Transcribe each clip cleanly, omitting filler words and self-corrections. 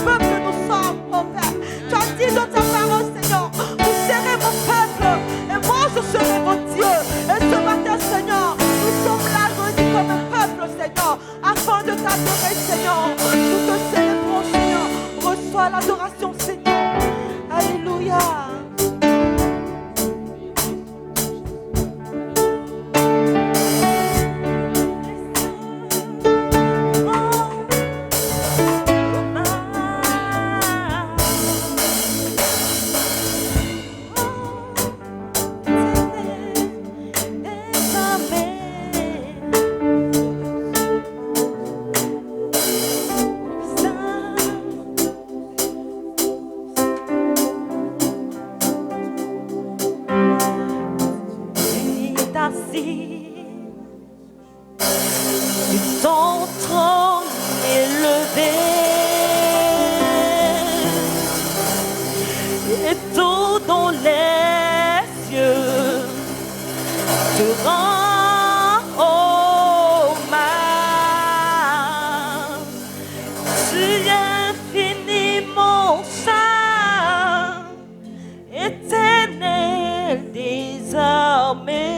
peuple que nous sommes, oh Père. Tu as dit dans ta parole, Seigneur, vous serez mon peuple et moi je serai votre Dieu. Et ce matin, Seigneur, nous sommes là réunis comme un peuple, Seigneur, afin de t'adorer, Seigneur. Nous te célébrons, Seigneur. Reçois l'adoration, Seigneur. Alléluia. Ton trône élevé et tout dans les cieux te rend hommage. Tu es infiniment saint, éternel désormais.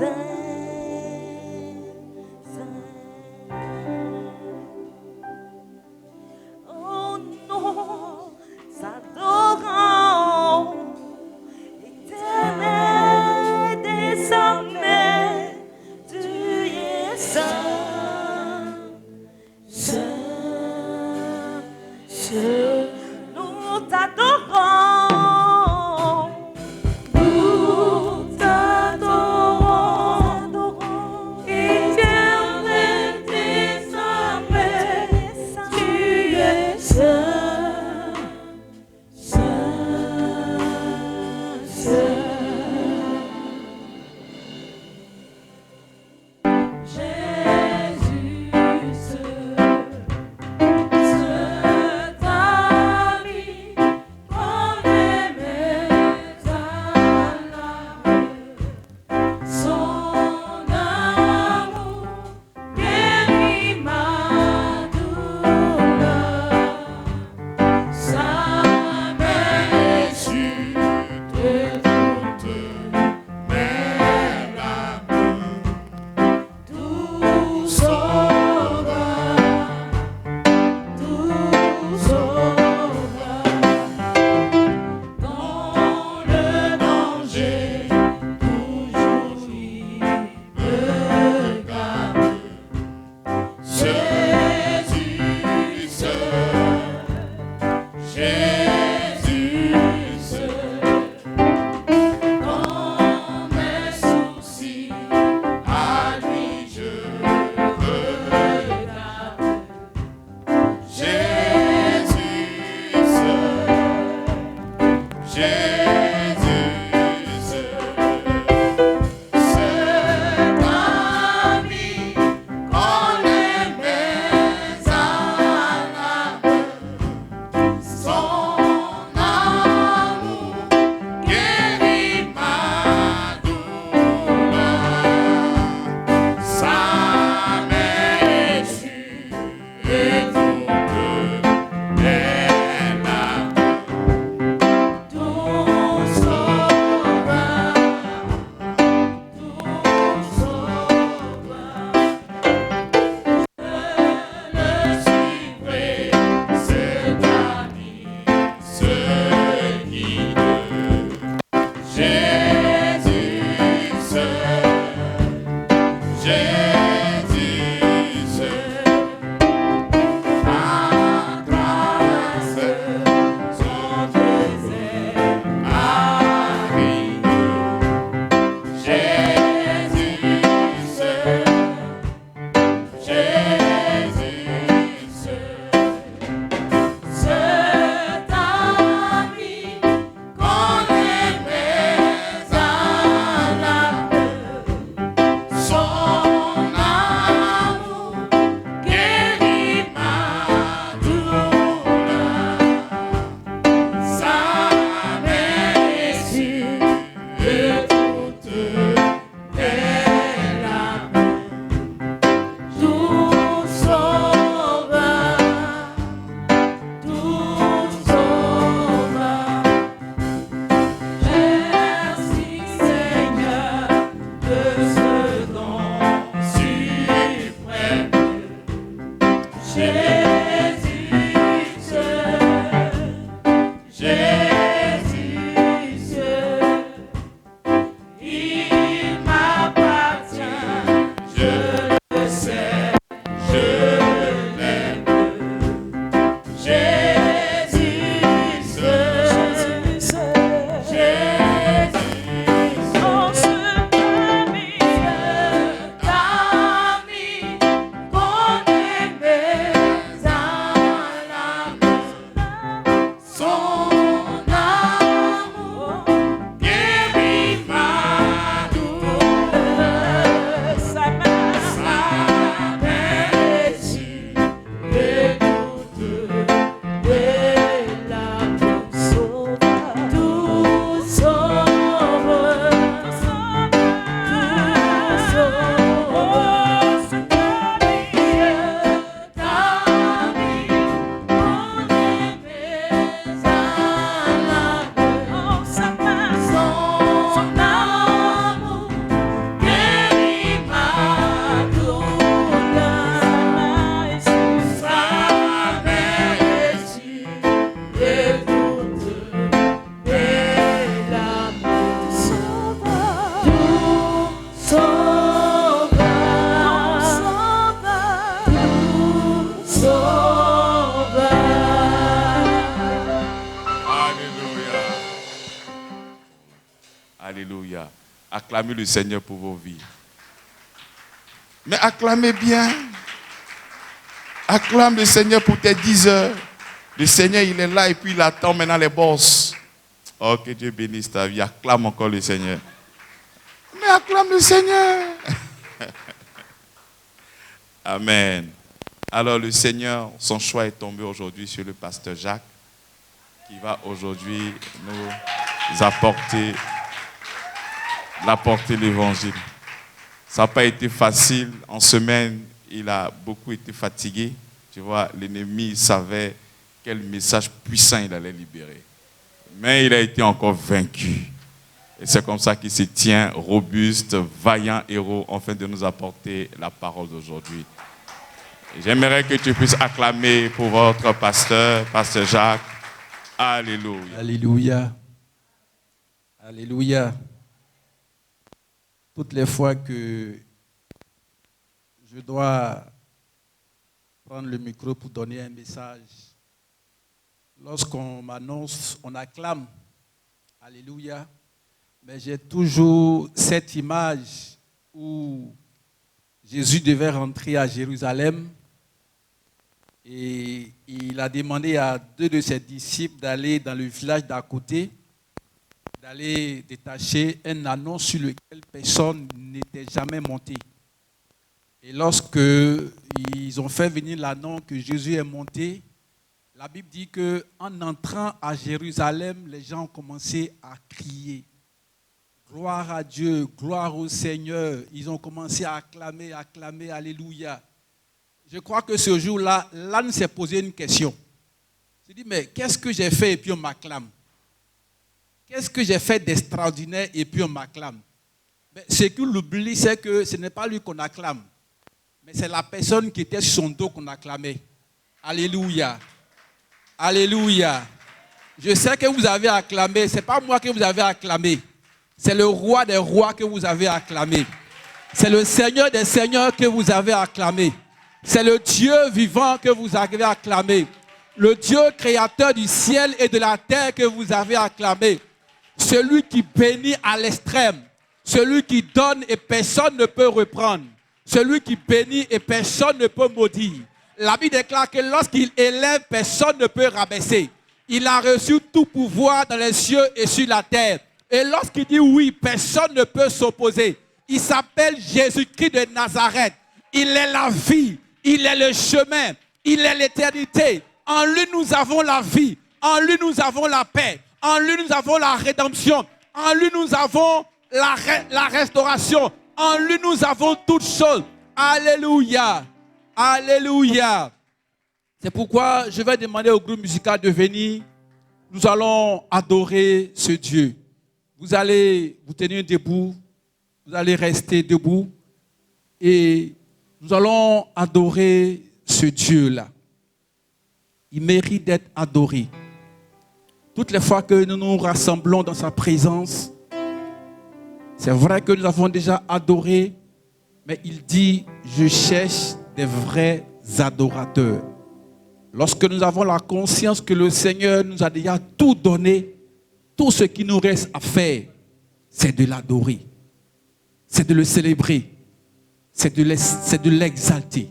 Oh, nous adorons, éternel, désormais, tu es saint, saint, saint. Nous t'adorons, nous t'adorons. Acclamez le Seigneur pour vos vies. Mais acclamez bien. Acclame le Seigneur pour tes 10 heures. Le Seigneur, il est là et puis il attend maintenant les bosses. Oh, que Dieu bénisse ta vie. Acclame encore le Seigneur. Mais acclame le Seigneur. Amen. Alors le Seigneur, son choix est tombé aujourd'hui sur le pasteur Jacques, qui va aujourd'hui nous apporter l'évangile. Ça n'a pas été facile. En semaine, il a beaucoup été fatigué. Tu vois, l'ennemi savait quel message puissant il allait libérer. Mais il a été encore vaincu. Et c'est comme ça qu'il se tient robuste, vaillant héros, afin de nous apporter la parole d'aujourd'hui. J'aimerais que tu puisses acclamer pour votre pasteur, pasteur Jacques. Alléluia. Alléluia. Alléluia. Toutes les fois que je dois prendre le micro pour donner un message, lorsqu'on m'annonce, on acclame. Alléluia. Mais j'ai toujours cette image où Jésus devait rentrer à Jérusalem et il a demandé à 2 de ses disciples d'aller dans le village d'à côté, d'aller détacher un anneau sur lequel personne n'était jamais monté. Et lorsque ils ont fait venir l'anneau que Jésus est monté, la Bible dit qu'en entrant à Jérusalem, les gens ont commencé à crier. Gloire à Dieu, gloire au Seigneur. Ils ont commencé à acclamer, alléluia. Je crois que ce jour-là, l'âne s'est posé une question. Il s'est dit, mais qu'est-ce que j'ai fait et puis on m'acclame? Qu'est-ce que j'ai fait d'extraordinaire et puis on m'acclame? Mais ce qu'il oublie, c'est que ce n'est pas lui qu'on acclame, mais c'est la personne qui était sur son dos qu'on acclamait. Alléluia. Alléluia. Je sais que vous avez acclamé, ce n'est pas moi que vous avez acclamé. C'est le roi des rois que vous avez acclamé. C'est le Seigneur des seigneurs que vous avez acclamé. C'est le Dieu vivant que vous avez acclamé. Le Dieu créateur du ciel et de la terre que vous avez acclamé. Celui qui bénit à l'extrême. Celui qui donne et personne ne peut reprendre. Celui qui bénit et personne ne peut maudire. La Bible déclare que lorsqu'il élève, personne ne peut rabaisser. Il a reçu tout pouvoir dans les cieux et sur la terre. Et lorsqu'il dit oui, personne ne peut s'opposer. Il s'appelle Jésus-Christ de Nazareth. Il est la vie, il est le chemin, il est l'éternité. En lui, nous avons la vie. En lui, nous avons la paix. En lui, nous avons la rédemption. En lui, nous avons la restauration. En lui, nous avons toutes choses. Alléluia. Alléluia. C'est pourquoi je vais demander au groupe musical de venir. Nous allons adorer ce Dieu. Vous allez vous tenir debout, vous allez rester debout et nous allons adorer ce Dieu-là. Il mérite d'être adoré. Toutes les fois que nous nous rassemblons dans sa présence, c'est vrai que nous avons déjà adoré, mais il dit, je cherche des vrais adorateurs. Lorsque nous avons la conscience que le Seigneur nous a déjà tout donné, tout ce qui nous reste à faire, c'est de l'adorer, c'est de le célébrer, c'est de l'exalter.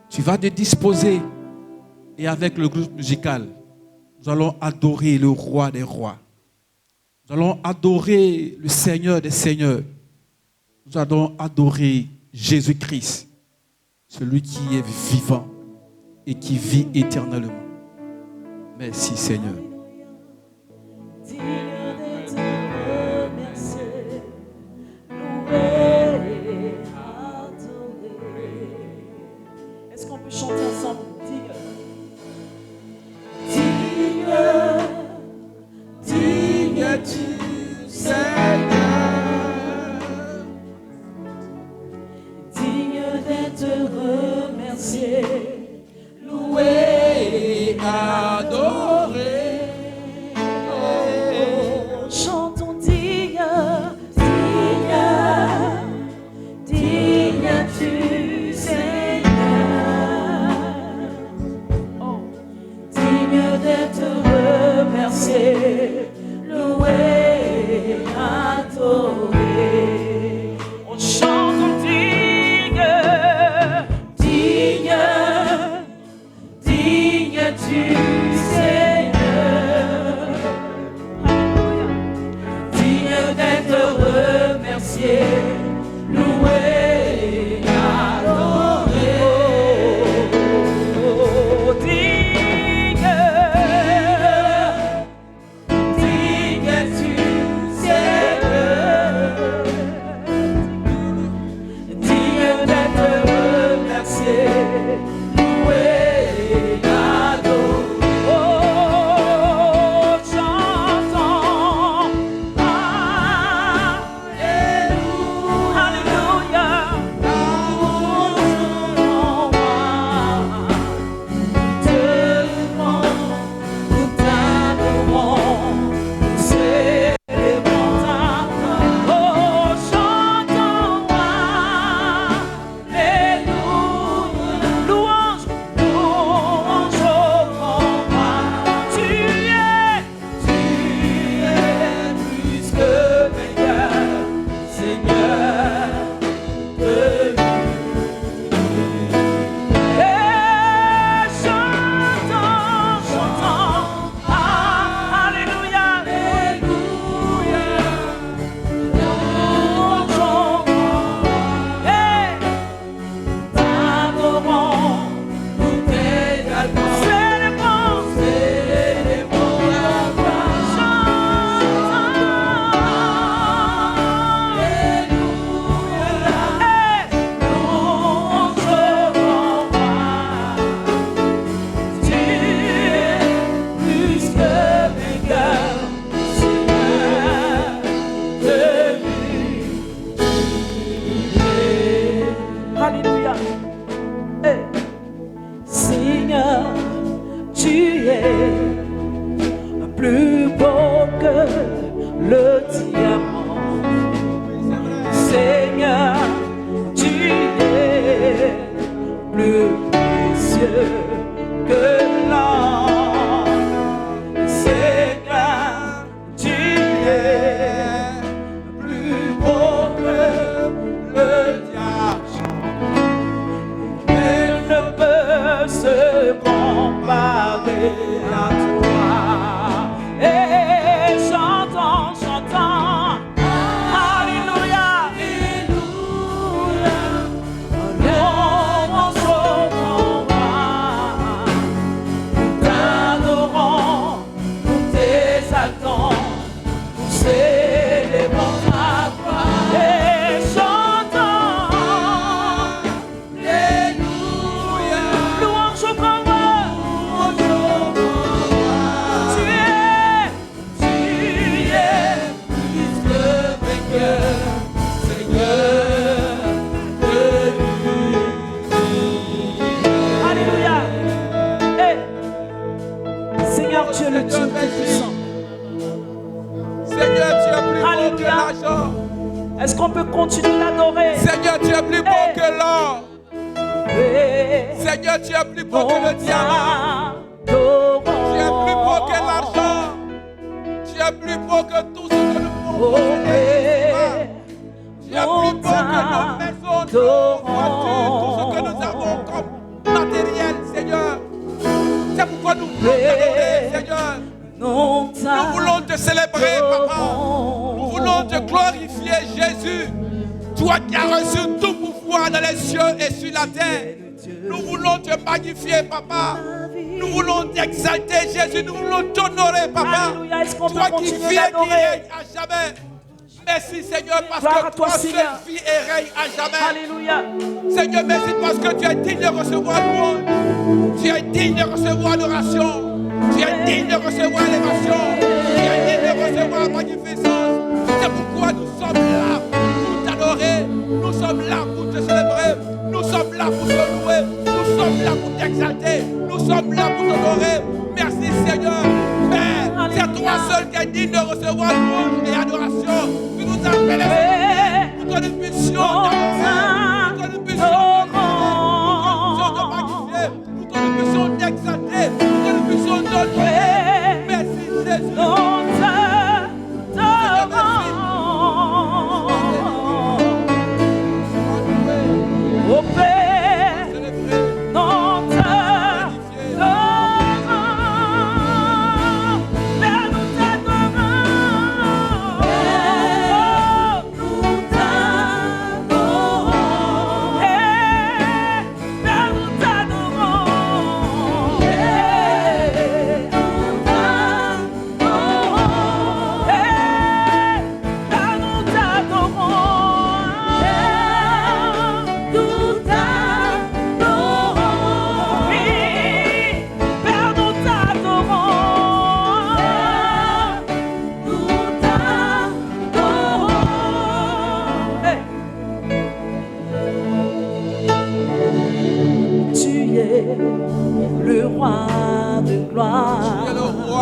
Tu vas te disposer et avec le groupe musical, nous allons adorer le roi des rois. Nous allons adorer le Seigneur des seigneurs. Nous allons adorer Jésus-Christ, celui qui est vivant et qui vit éternellement. Merci Seigneur. Est-ce qu'on peut chanter ensemble? Digne du Seigneur, digne d'être remercié, loué et adoré. Oh, chantons digne, digne, digne du Seigneur. Oh, digne d'être remercié, loué, adoré. plus beau que le diamant. Seigneur, tu es plus précieux que l'or. Seigneur, tu es plus beau que le diamant. Il ne peut se comparer à toi. Et chantons, chantons. Alléluia. Alléluia. Louons son roi. Nous t'adorons, nous t'exaltons, nous célébrons ta gloire. Et chantons. Alléluia. Louons son roi. Tu es le Dieu tout-puissant. Seigneur, tu es plus beau que Alléluia. l'argent. Est-ce qu'on peut continuer d'adorer? Seigneur, tu es plus beau que l'or. Seigneur, tu es plus beau que le diamant. Tu es plus beau que l'argent. Tu es plus beau que tout ce que nous pouvons posséder. Tu es plus beau que nos maisons, nos voitures, tout ce que nous avons comme matériel, Seigneur. C'est pourquoi nous voulons t'adorer, Seigneur. Nous voulons te célébrer, Papa. Nous voulons te glorifier, Jésus. Toi qui as reçu tout pouvoir dans les cieux et sur la terre. Nous voulons te magnifier, Papa. Nous voulons t'exalter, Jésus. Nous voulons t'honorer, Papa. Toi qui viens, qui règne à jamais. Merci, Seigneur, parce que toi seul vis et règne à jamais. Alléluia. Seigneur, merci parce que tu es digne de recevoir louange. Tu es digne de recevoir adoration. Tu es digne de recevoir élévation. Tu es digne de recevoir magnificence. C'est pourquoi nous sommes là pour t'adorer. Nous sommes là pour te célébrer. Nous sommes là pour te louer. Nous sommes là pour t'exalter. Nous sommes là pour t'honorer. Merci, Seigneur. Père, c'est toi seul qui es digne de recevoir louange et adoration. Tu nous as fait les pour que nous puissions t'adorer. Pour que nous puissions t'exalter, pour que nous puissions t'honorer. Merci Jésus. Au Père, nous t'adorons. Père, nous t'adorons. Nous t'adorons.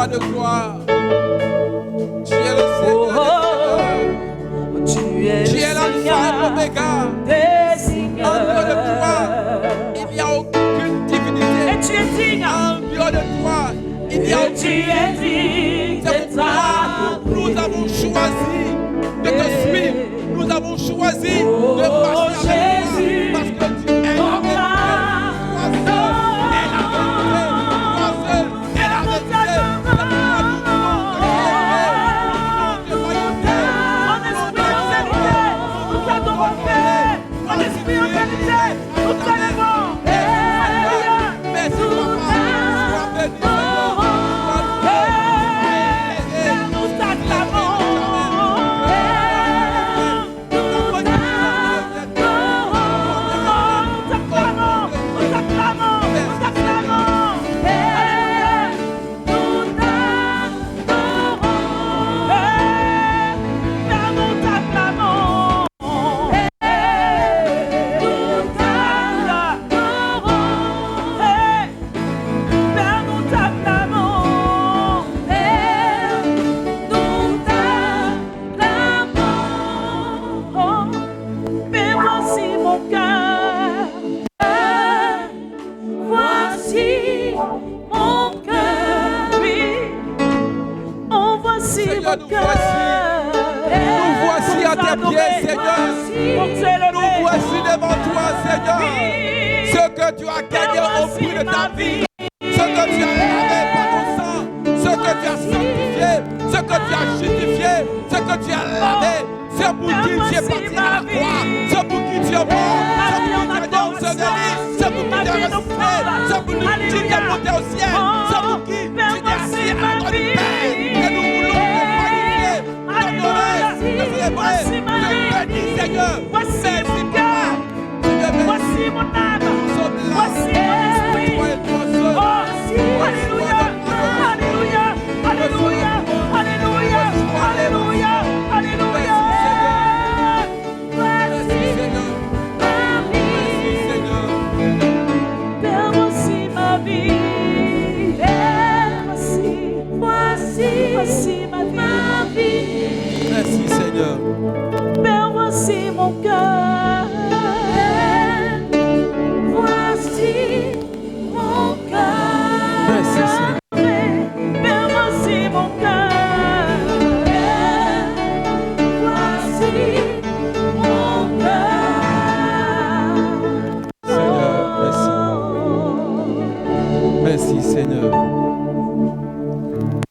roi de gloire. Tu es le Seigneur des seigneurs. Tu es l'alpha et l'oméga. En dehors de toi, il n'y a aucune divinité. Et tu es digne. En dehors de toi, il n'y a aucune divinité. C'est pourquoi nous avons choisi de te suivre. Nous avons choisi de passer avec toi. Parce que tu es la vérité. Nous voici à tes pieds, Seigneur. Nous voici devant toi, Seigneur. Ce que tu as gagné au prix de ta vie, ce que tu as lavé par ton sang, ce que tu as sanctifié, ce que tu as justifié, ce que tu as lavé, c'est pour qui tu es parti à la croix, c'est pour qui tu es mort, c'est pour qui tu es enseveli, c'est pour qui tu es ressuscité, c'est pour qui tu es monté au ciel, c'est pour qui tu es assis à la droite du Père. Et nous voulons voici ma vie, Seigneur. Voici mon cœur. Voici mon âme. Voici mon esprit. Oh, alléluia, alléluia, alléluia, alléluia, alléluia, alléluia. Voici ma vie, Père, voici ma vie. Voici ma vie. Merci Seigneur. Père, voici mon cœur. Voici mon cœur. Merci Seigneur. Père, voici mon cœur. Voici mon cœur. Seigneur, merci. Merci Seigneur.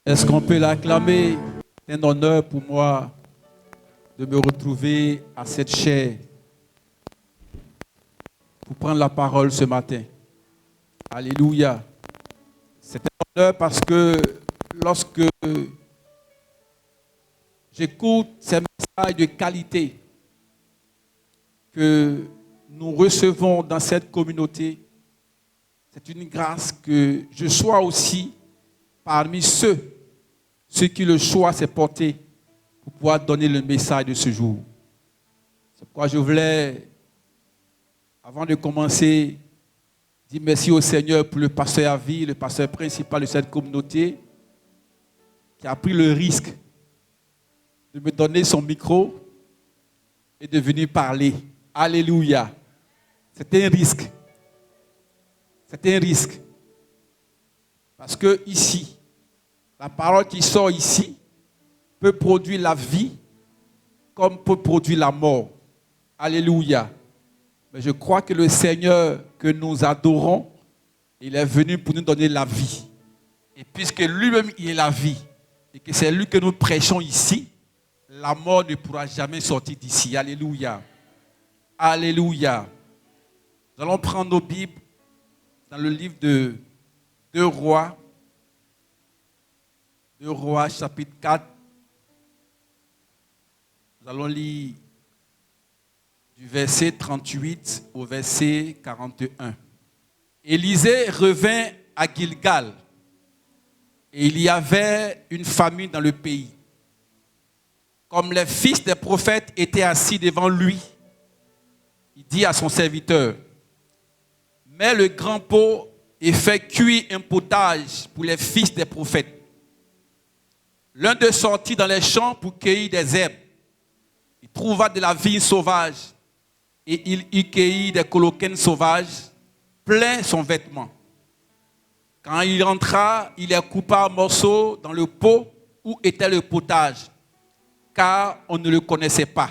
Est-ce qu'on peut l'acclamer? C'est un honneur pour moi de me retrouver à cette chaire pour prendre la parole ce matin. Alléluia. C'est un honneur parce que lorsque j'écoute ces messages de qualité que nous recevons dans cette communauté, c'est une grâce que je sois aussi parmi ceux qui le choix s'est porté pour pouvoir donner le message de ce jour. C'est pourquoi je voulais, avant de commencer, dire merci au Seigneur pour le pasteur à vie, le pasteur principal de cette communauté, qui a pris le risque de me donner son micro et de venir parler. Alléluia. C'était un risque. C'était un risque. Parce que ici, la parole qui sort ici peut produire la vie comme peut produire la mort. Alléluia. Mais je crois que le Seigneur que nous adorons, il est venu pour nous donner la vie. Et puisque lui-même, il est la vie, et que c'est lui que nous prêchons ici, la mort ne pourra jamais sortir d'ici. Alléluia. Alléluia. Nous allons prendre nos Bibles dans le livre de 2 Rois. 2 Rois, chapitre 4. Nous allons lire du verset 38 au verset 41. Élisée revint à Gilgal, et il y avait une famine dans le pays. Comme les fils des prophètes étaient assis devant lui, il dit à son serviteur: mets le grand pot et fais cuire un potage pour les fils des prophètes. L'un d'eux sortit dans les champs pour cueillir des herbes. Il trouva de la vigne sauvage et il y cueillit des coloquènes sauvages, plein son vêtement. Quand il entra, il les coupa en morceaux dans le pot où était le potage, car on ne le connaissait pas.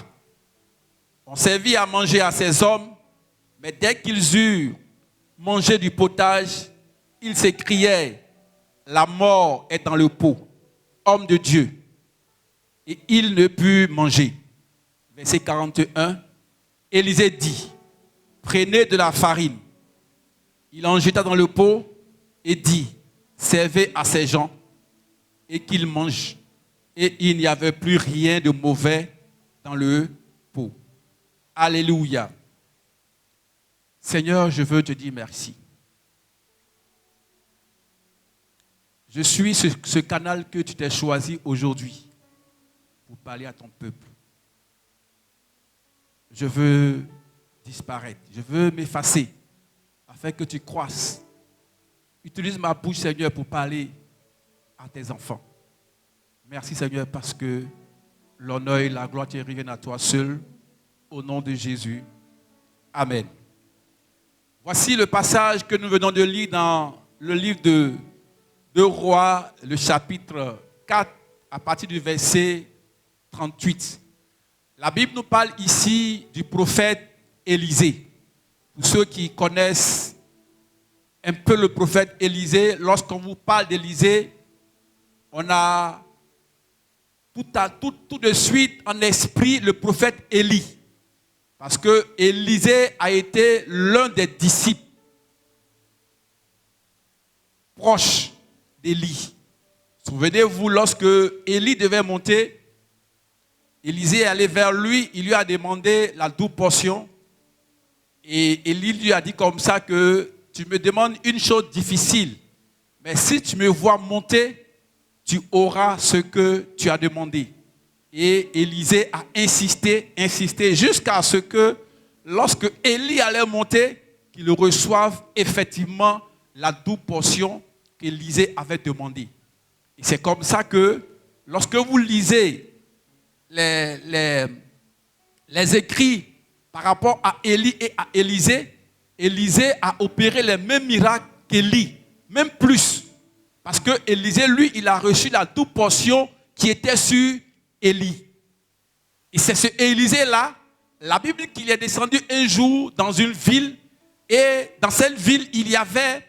On servit à manger à ces hommes, mais dès qu'ils eurent mangé du potage, ils s'écriaient, « La mort est dans le pot, homme de Dieu. » Et ils ne purent manger. Verset 41, Élisée dit, « Prenez de la farine. » Il en jeta dans le pot et dit, « Servez à ces gens et qu'ils mangent. » Et il n'y avait plus rien de mauvais dans le pot. Alléluia. Seigneur, je veux te dire merci. Je suis ce canal que tu t'es choisi aujourd'hui pour parler à ton peuple. Je veux disparaître, je veux m'effacer afin que tu croisses. Utilise ma bouche, Seigneur, pour parler à tes enfants. Merci, Seigneur, parce que l'honneur et la gloire te reviennent à toi seul. Au nom de Jésus. Amen. Voici le passage que nous venons de lire dans le livre de Rois, le chapitre 4, à partir du verset 38. La Bible nous parle ici du prophète Élisée. Pour ceux qui connaissent un peu le prophète Élisée, lorsqu'on vous parle d'Élisée, on a tout de suite en esprit le prophète Élie. Parce que Élisée a été l'un des disciples proches d'Élie. Souvenez-vous, lorsque Élie devait monter, Élisée est allé vers lui, il lui a demandé la double portion. Et Élie lui a dit comme ça que tu me demandes une chose difficile, mais si tu me vois monter, tu auras ce que tu as demandé. Et Élisée a insisté jusqu'à ce que lorsque Élie allait monter, qu'il reçoive effectivement la double portion qu'Élisée avait demandé. Et c'est comme ça que lorsque vous lisez les écrits par rapport à Élie et à Élisée, Élisée a opéré les mêmes miracles qu'Élie, même plus. Parce que Élisée, lui, il a reçu la double portion qui était sur Élie. Et c'est ce Élisée-là, la Bible dit qu'il est descendu un jour dans une ville, et dans cette ville, il y avait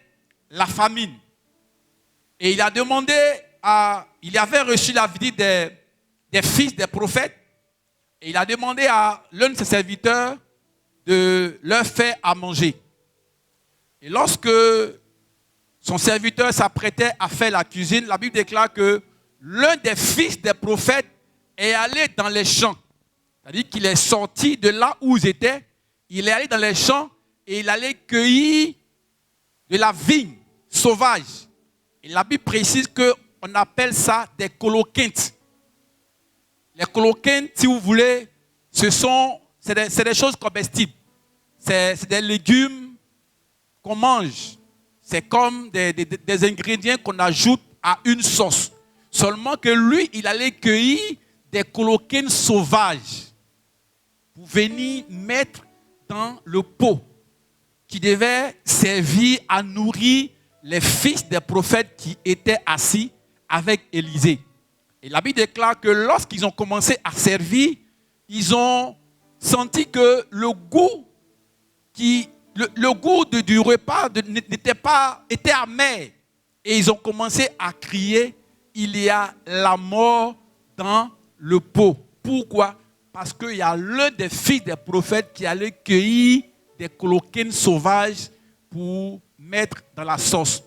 la famine. Et il a demandé il avait reçu la visite des fils des prophètes, et il a demandé à l'un de ses serviteurs de leur faire à manger. Et lorsque son serviteur s'apprêtait à faire la cuisine, la Bible déclare que l'un des fils des prophètes est allé dans les champs. C'est-à-dire qu'il est sorti de là où ils étaient, il est allé dans les champs et il allait cueillir de la vigne sauvage. Et la Bible précise qu'on appelle ça des coloquintes. Les coloquintes, si vous voulez, c'est des choses comestibles. C'est des légumes qu'on mange. C'est comme des ingrédients qu'on ajoute à une sauce. Seulement que lui, il allait cueillir des coloquines sauvages pour venir mettre dans le pot qui devait servir à nourrir les fils des prophètes qui étaient assis avec Élisée. Et la Bible déclare que lorsqu'ils ont commencé à servir, ils ont senti que le goût du repas était amer. Et ils ont commencé à crier, il y a la mort dans le pot. Pourquoi? Parce qu'il y a l'un des fils des prophètes qui allait cueillir des coloquines sauvages pour mettre dans la sauce.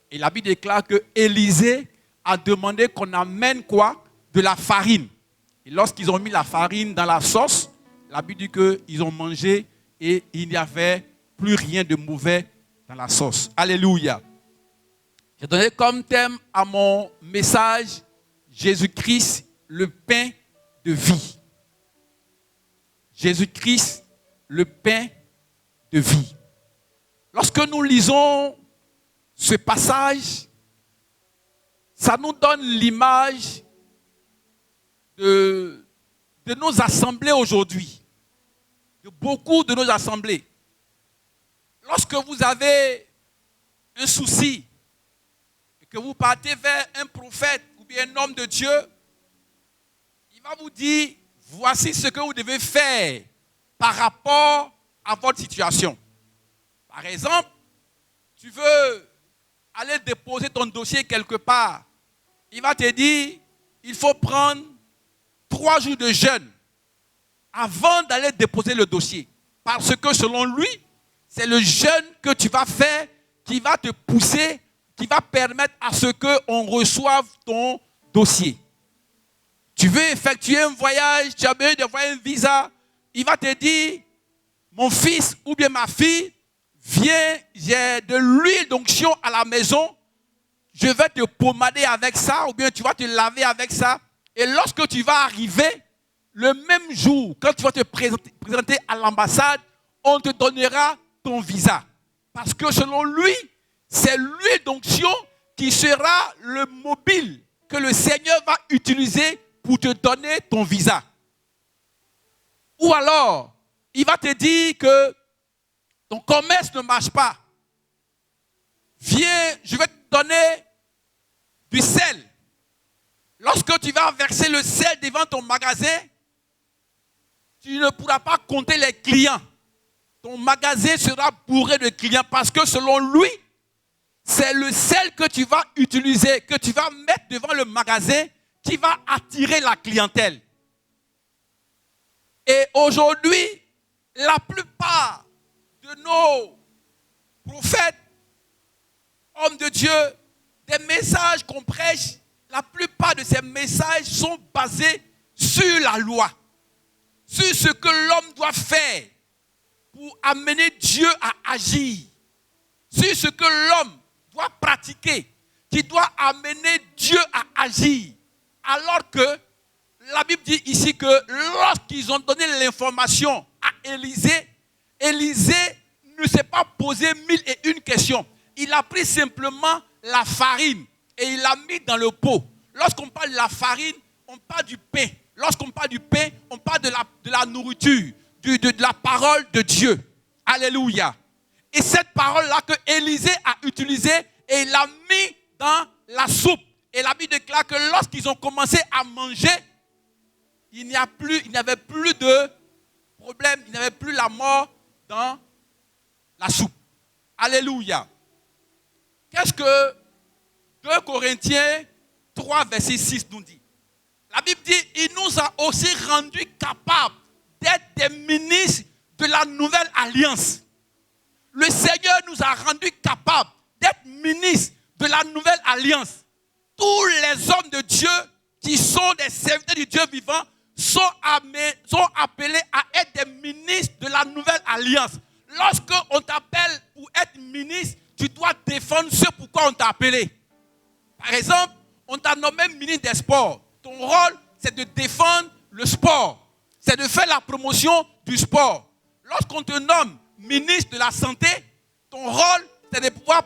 Et la Bible déclare que Élisée a demandé qu'on amène quoi? De la farine. Et lorsqu'ils ont mis la farine dans la sauce, la Bible dit qu'ils ont mangé et il n'y avait plus rien de mauvais dans la sauce. Alléluia. J'ai donné comme thème à mon message Jésus-Christ, le pain de vie. Jésus-Christ, le pain de vie. Lorsque nous lisons ce passage, ça nous donne l'image de nos assemblées aujourd'hui, de beaucoup de nos assemblées. Lorsque vous avez un souci et que vous partez vers un prophète ou bien un homme de Dieu, il va vous dire, voici ce que vous devez faire par rapport à votre situation. Par exemple, tu veux aller déposer ton dossier quelque part. Il va te dire, il faut prendre 3 jours de jeûne avant d'aller déposer le dossier. Parce que selon lui, c'est le jeûne que tu vas faire qui va te pousser, qui va permettre à ce qu'on reçoive ton dossier. Tu veux effectuer un voyage, tu as besoin d'avoir un visa, il va te dire, mon fils ou bien ma fille, viens, j'ai de l'huile d'onction à la maison, je vais te pommader avec ça, ou bien tu vas te laver avec ça. Et lorsque tu vas arriver, le même jour, quand tu vas te présenter à l'ambassade, on te donnera ton visa. Parce que selon lui, c'est l'huile d'onction qui sera le mobile que le Seigneur va utiliser pour te donner ton visa. Ou alors, il va te dire que ton commerce ne marche pas. Viens, je vais te donner du sel. Lorsque tu vas verser le sel devant ton magasin, tu ne pourras pas compter les clients. Ton magasin sera bourré de clients parce que selon lui, c'est le sel que tu vas utiliser, que tu vas mettre devant le magasin qui va attirer la clientèle. Et aujourd'hui, la plupart de nos prophètes, hommes de Dieu, des messages qu'on prêche, la plupart de ces messages sont basés sur la loi, sur ce que l'homme doit faire pour amener Dieu à agir, sur ce que l'homme doit pratiquer, qui doit amener Dieu à agir. Alors que la Bible dit ici que lorsqu'ils ont donné l'information à Élisée, Élisée ne s'est pas posé 1001 questions. Il a pris simplement la farine et il l'a mis dans le pot. Lorsqu'on parle de la farine, on parle du pain. Lorsqu'on parle du pain, on parle de la nourriture, de la parole de Dieu. Alléluia. Et cette parole-là que Élisée a utilisée, et il l'a mis dans la soupe. Et la Bible déclare que lorsqu'ils ont commencé à manger, il n'y avait plus de problème, il n'y avait plus la mort dans la soupe. Alléluia. Qu'est-ce que 2 Corinthiens 3, verset 6 nous dit? La Bible dit, il nous a aussi rendus capables d'être des ministres de la nouvelle alliance. Le Seigneur nous a rendus capables d'être ministres de la nouvelle alliance. Tous les hommes de Dieu qui sont des serviteurs du Dieu vivant sont appelés à être des ministres de la nouvelle alliance. Lorsqu'on t'appelle pour être ministre, tu dois défendre ce pourquoi on t'a appelé. Par exemple, on t'a nommé ministre des sports. Ton rôle, c'est de défendre le sport. C'est de faire la promotion du sport. Lorsqu'on te nomme ministre de la santé, ton rôle, c'est de pouvoir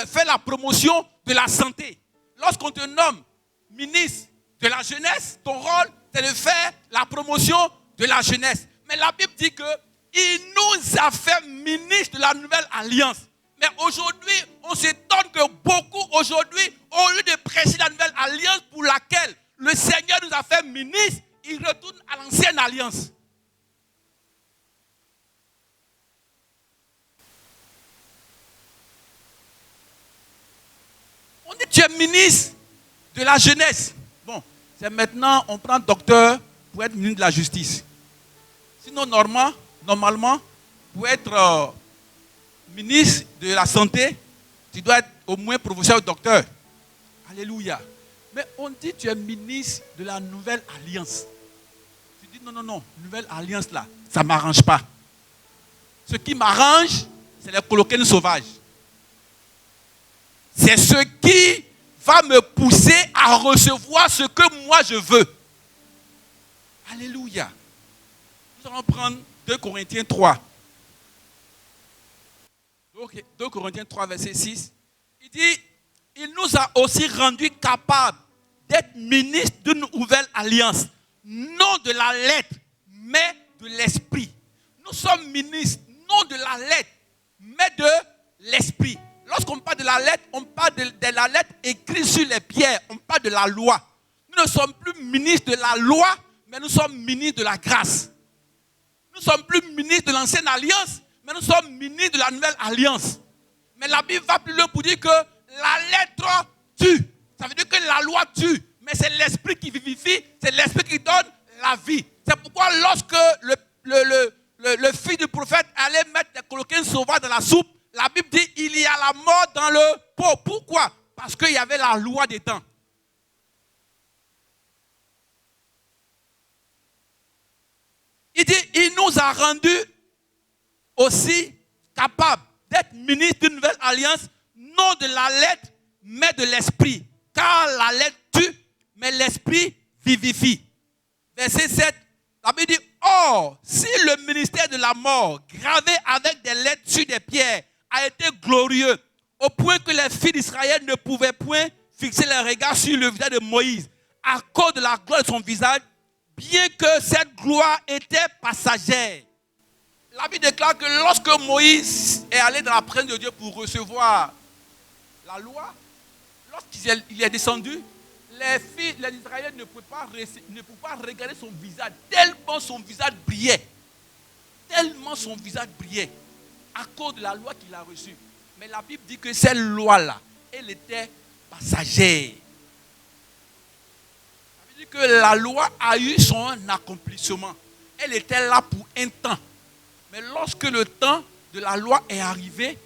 faire la promotion de la santé. Lorsqu'on te nomme ministre de la jeunesse, ton rôle, c'est de faire la promotion de la jeunesse. Mais la Bible dit qu'il nous a fait ministre de la nouvelle alliance. Mais aujourd'hui, on s'étonne que beaucoup aujourd'hui, au lieu de prêcher la nouvelle alliance pour laquelle le Seigneur nous a fait ministre, ils retournent à l'ancienne alliance. On dit tu es ministre de la jeunesse. Bon, c'est maintenant on prend docteur pour être ministre de la justice. Sinon, normalement, pour être ministre de la santé, tu dois être au moins professeur ou docteur. Alléluia. Mais on dit tu es ministre de la nouvelle alliance. Tu dis non, nouvelle alliance là, ça ne m'arrange pas. Ce qui m'arrange, c'est les colocaines sauvages. C'est ce qui va me pousser à recevoir ce que moi je veux. Alléluia. Nous allons prendre 2 Corinthiens 3. 2 Corinthiens 3, verset 6. Il dit, il nous a aussi rendus capables d'être ministres d'une nouvelle alliance. non de la lettre, mais de l'esprit. Nous sommes ministres, non de la lettre, mais de l'esprit. Lorsqu'on parle de la lettre, on parle de la lettre écrite sur les pierres. On parle de la loi. Nous ne sommes plus ministres de la loi, mais nous sommes ministres de la grâce. Nous ne sommes plus ministres de l'ancienne alliance, mais nous sommes ministres de la nouvelle alliance. Mais la Bible va plus loin pour dire que la lettre tue. Ça veut dire que la loi tue. Mais c'est l'esprit qui vivifie, c'est l'esprit qui donne la vie. C'est pourquoi lorsque le fils du prophète allait mettre des coquins sauvages dans la soupe, la Bible dit il y a la mort dans le pot. Pourquoi? Parce qu'il y avait la loi des temps. Il dit il nous a rendus aussi capables d'être ministres d'une nouvelle alliance, non de la lettre, mais de l'esprit. Car la lettre tue, mais l'esprit vivifie. Verset 7, la Bible dit, or, si le ministère de la mort, gravé avec des lettres sur des pierres, a été glorieux, au point que les filles d'Israël ne pouvaient point fixer leur regard sur le visage de Moïse, à cause de la gloire de son visage, bien que cette gloire était passagère. La Bible déclare que lorsque Moïse est allé dans la présence de Dieu pour recevoir la loi, lorsqu'il est descendu, les filles, les Israéliens ne pouvaient pas regarder son visage, tellement son visage brillait. Tellement son visage brillait, à cause de la loi qu'il a reçue. Mais la Bible dit que cette loi-là, elle était passagère. Ça veut dire que la loi a eu son accomplissement. Elle était là pour un temps. Mais lorsque le temps de la loi est arrivé,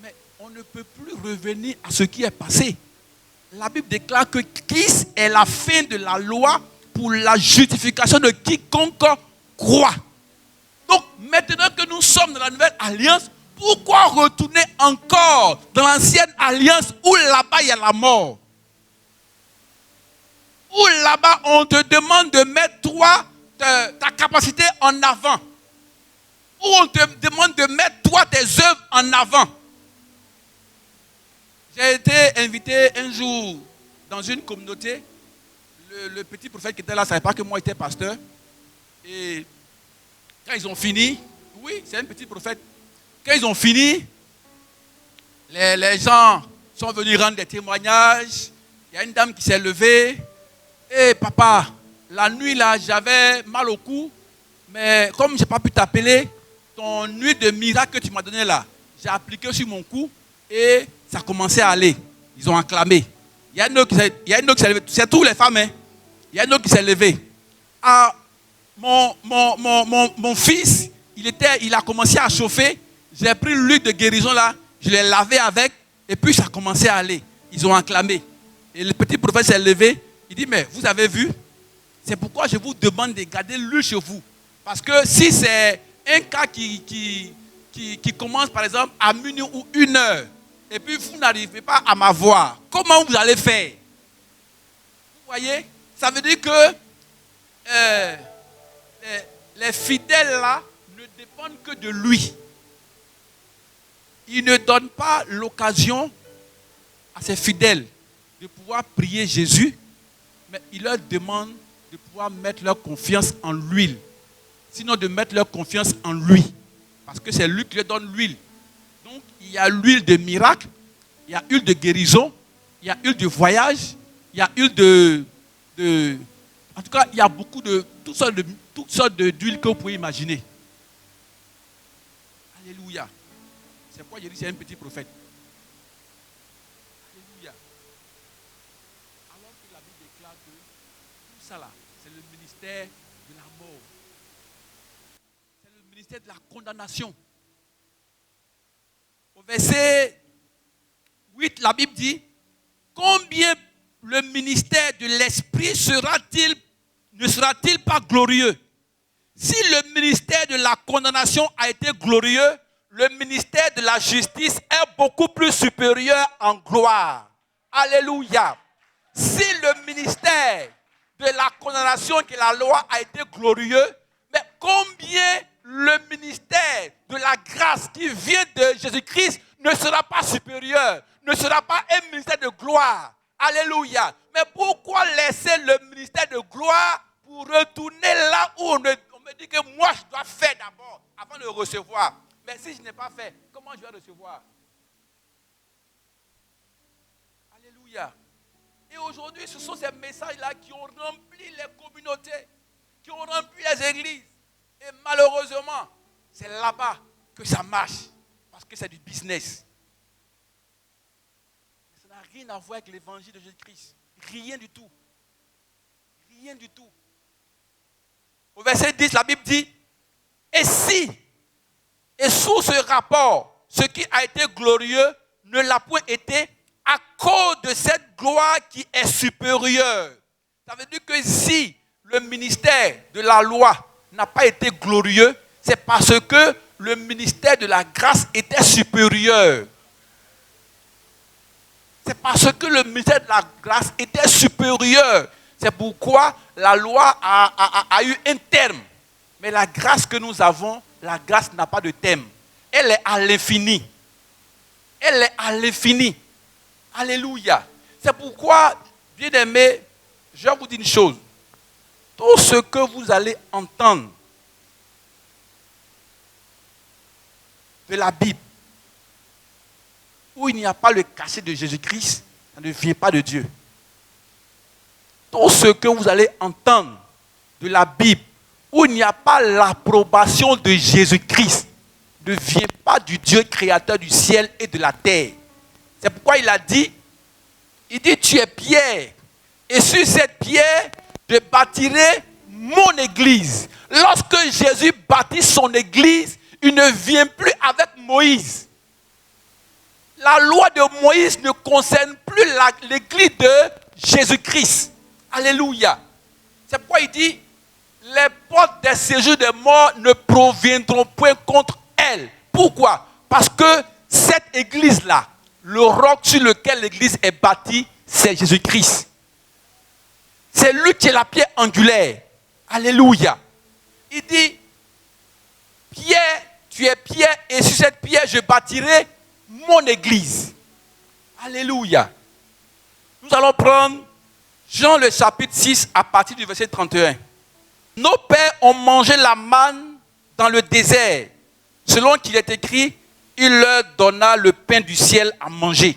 mais on ne peut plus revenir à ce qui est passé. La Bible déclare que Christ est la fin de la loi pour la justification de quiconque croit. Donc, maintenant que nous sommes dans la nouvelle alliance, pourquoi retourner encore dans l'ancienne alliance où là-bas il y a la mort? Où là-bas on te demande de mettre toi, ta capacité en avant? Où on te demande de mettre toi tes œuvres en avant? J'ai été invité un jour dans une communauté. Le petit prophète qui était là ne savait pas que moi j'étais pasteur. Et quand ils ont fini, oui, c'est un petit prophète. Quand ils ont fini, les gens sont venus rendre des témoignages. Il y a une dame qui s'est levée. Et papa, la nuit là, j'avais mal au cou. Mais comme je n'ai pas pu t'appeler, ton nuit de miracle que tu m'as donné là, j'ai appliqué sur mon cou et ça a commencé à aller. Ils ont acclamé. Il y a une autre qui s'est levée. C'est tous les femmes. Hein? Il y a une autre qui s'est levée. Ah, mon fils, il a commencé à chauffer. J'ai pris l'huile de guérison là, je l'ai lavé avec et puis ça a commencé à aller. Ils ont acclamé. Et le petit prophète s'est levé. Il dit, mais vous avez vu? C'est pourquoi je vous demande de garder l'huile chez vous. Parce que si c'est un cas qui commence par exemple à minuit ou 1 heure, et puis vous n'arrivez pas à m'avoir, comment vous allez faire? Vous voyez? Ça veut dire que les fidèles là ne dépendent que de lui. Il ne donne pas l'occasion à ses fidèles de pouvoir prier Jésus, mais il leur demande de pouvoir mettre leur confiance en l'huile. Sinon de mettre leur confiance en lui. Parce que c'est lui qui leur donne l'huile. Donc il y a l'huile de miracle, il y a l'huile de guérison, il y a l'huile de voyage, il y a l'huile en tout cas, il y a beaucoup de toutes sortes d'huiles que vous pouvez imaginer. Alléluia. C'est pourquoi je dis c'est un petit prophète. Alléluia. Alors que la Bible déclare que tout ça là, c'est le ministère de la mort. C'est le ministère de la condamnation. Au verset 8, la Bible dit, combien le ministère de l'esprit ne sera-t-il pas glorieux? Si le ministère de la condamnation a été glorieux, le ministère de la justice est beaucoup plus supérieur en gloire. Alléluia. Si le ministère de la condamnation qui est la loi a été glorieux, mais combien le ministère de la grâce qui vient de Jésus-Christ ne sera pas supérieur, ne sera pas un ministère de gloire. Alléluia. Mais pourquoi laisser le ministère de gloire pour pour retourner là où on me dit que moi, je dois faire d'abord avant de recevoir. Mais si je n'ai pas fait, comment je vais recevoir? Alléluia. Et aujourd'hui, ce sont ces messages-là qui ont rempli les communautés, qui ont rempli les églises. Et malheureusement, c'est là-bas que ça marche. Parce que c'est du business. Mais ça n'a rien à voir avec l'évangile de Jésus-Christ. Rien du tout. Rien du tout. Au verset 10, la Bible dit, et si, et sous ce rapport, ce qui a été glorieux ne l'a point été à cause de cette gloire qui est supérieure. Ça veut dire que si le ministère de la loi n'a pas été glorieux, c'est parce que le ministère de la grâce était supérieur. C'est parce que le ministère de la grâce était supérieur. C'est pourquoi la loi a eu un terme. Mais la grâce que nous avons, la grâce n'a pas de terme. Elle est à l'infini. Elle est à l'infini. Alléluia. C'est pourquoi, bien aimé, je vais vous dire une chose. Tout ce que vous allez entendre de la Bible, où il n'y a pas le cachet de Jésus-Christ, ça ne vient pas de Dieu. Tout ce que vous allez entendre de la Bible, où il n'y a pas l'approbation de Jésus-Christ, ne vient pas du Dieu créateur du ciel et de la terre. C'est pourquoi il a dit, tu es pierre, et sur cette pierre, je bâtirai mon église. Lorsque Jésus bâtit son église, il ne vient plus avec Moïse. La loi de Moïse ne concerne plus l'église de Jésus-Christ. Alléluia. C'est pourquoi il dit, les portes des séjours des morts ne proviendront point contre elle. Pourquoi? Parce que cette église-là, le roc sur lequel l'église est bâtie, c'est Jésus-Christ. C'est lui qui est la pierre angulaire. Alléluia. Il dit, pierre, tu es pierre, et sur cette pierre, je bâtirai mon église. Alléluia. Nous allons prendre Jean le chapitre 6 à partir du verset 31. Nos pères ont mangé la manne dans le désert. Selon qu'il est écrit, il leur donna le pain du ciel à manger.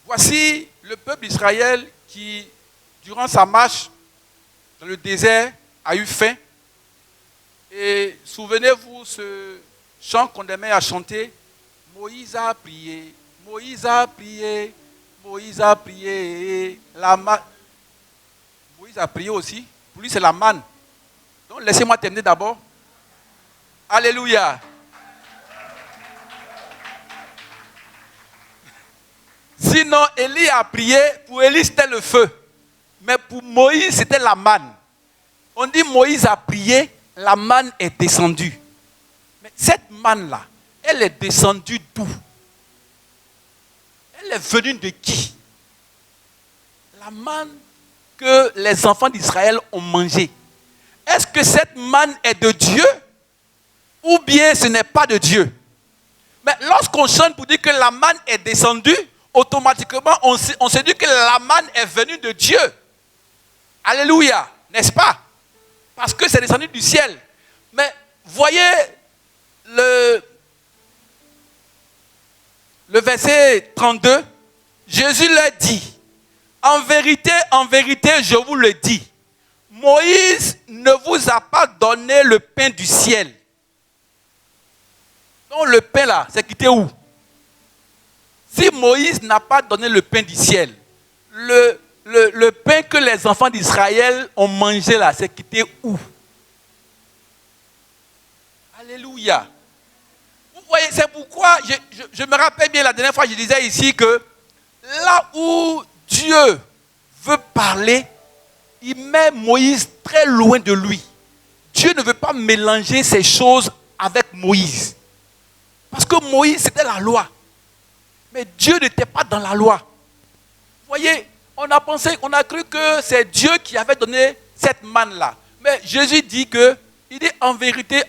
Voici le peuple d'Israël qui, durant sa marche dans le désert, a eu faim. Et souvenez-vous ce chant qu'on aimait à chanter. Moïse a prié, Moïse a prié, Moïse a prié. Moïse a prié aussi. Pour lui, c'est la manne. Donc, laissez-moi terminer d'abord. Alléluia. Sinon, Élie a prié. Pour Élie, c'était le feu. Mais pour Moïse, c'était la manne. On dit Moïse a prié, la manne est descendue. Mais cette manne-là, elle est descendue d'où? Elle est venue de qui? La manne que les enfants d'Israël ont mangée. Est-ce que cette manne est de Dieu? Ou bien ce n'est pas de Dieu? Mais lorsqu'on chante pour dire que la manne est descendue, automatiquement on se dit que la manne est venue de Dieu. Alléluia, n'est-ce pas? Parce que c'est descendu du ciel. Mais voyez le verset 32, Jésus leur dit, en vérité, je vous le dis, Moïse ne vous a pas donné le pain du ciel. Donc le pain là, c'est quitté où? Si Moïse n'a pas donné le pain du ciel, le pain que les enfants d'Israël ont mangé là, c'est quitté où? Alléluia. Vous voyez, c'est pourquoi je me rappelle bien la dernière fois, je disais ici que là où Dieu veut parler, il met Moïse très loin de lui. Dieu ne veut pas mélanger ces choses avec Moïse. Parce que Moïse, c'était la loi. Mais Dieu n'était pas dans la loi. Vous voyez, on a cru que c'est Dieu qui avait donné cette manne-là. Mais Jésus dit que, il dit en vérité,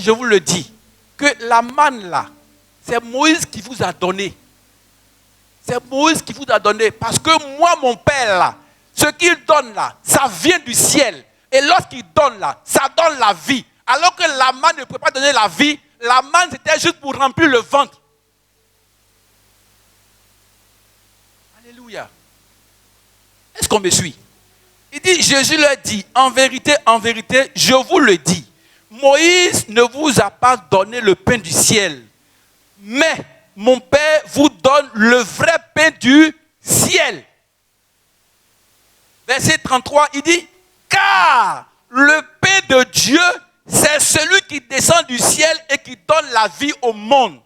je vous le dis, que la manne-là, c'est Moïse qui vous a donné. C'est Moïse qui vous a donné. Parce que moi, mon père, là, ce qu'il donne là, ça vient du ciel. Et lorsqu'il donne là, ça donne la vie. Alors que la manne ne peut pas donner la vie, la manne c'était juste pour remplir le ventre. Alléluia. Est-ce qu'on me suit? Il dit, Jésus leur dit, en vérité, je vous le dis, Moïse ne vous a pas donné le pain du ciel, mais mon Père vous donne le vrai pain du ciel. Verset 33, il dit, car le pain de Dieu, c'est celui qui descend du ciel et qui donne la vie au monde.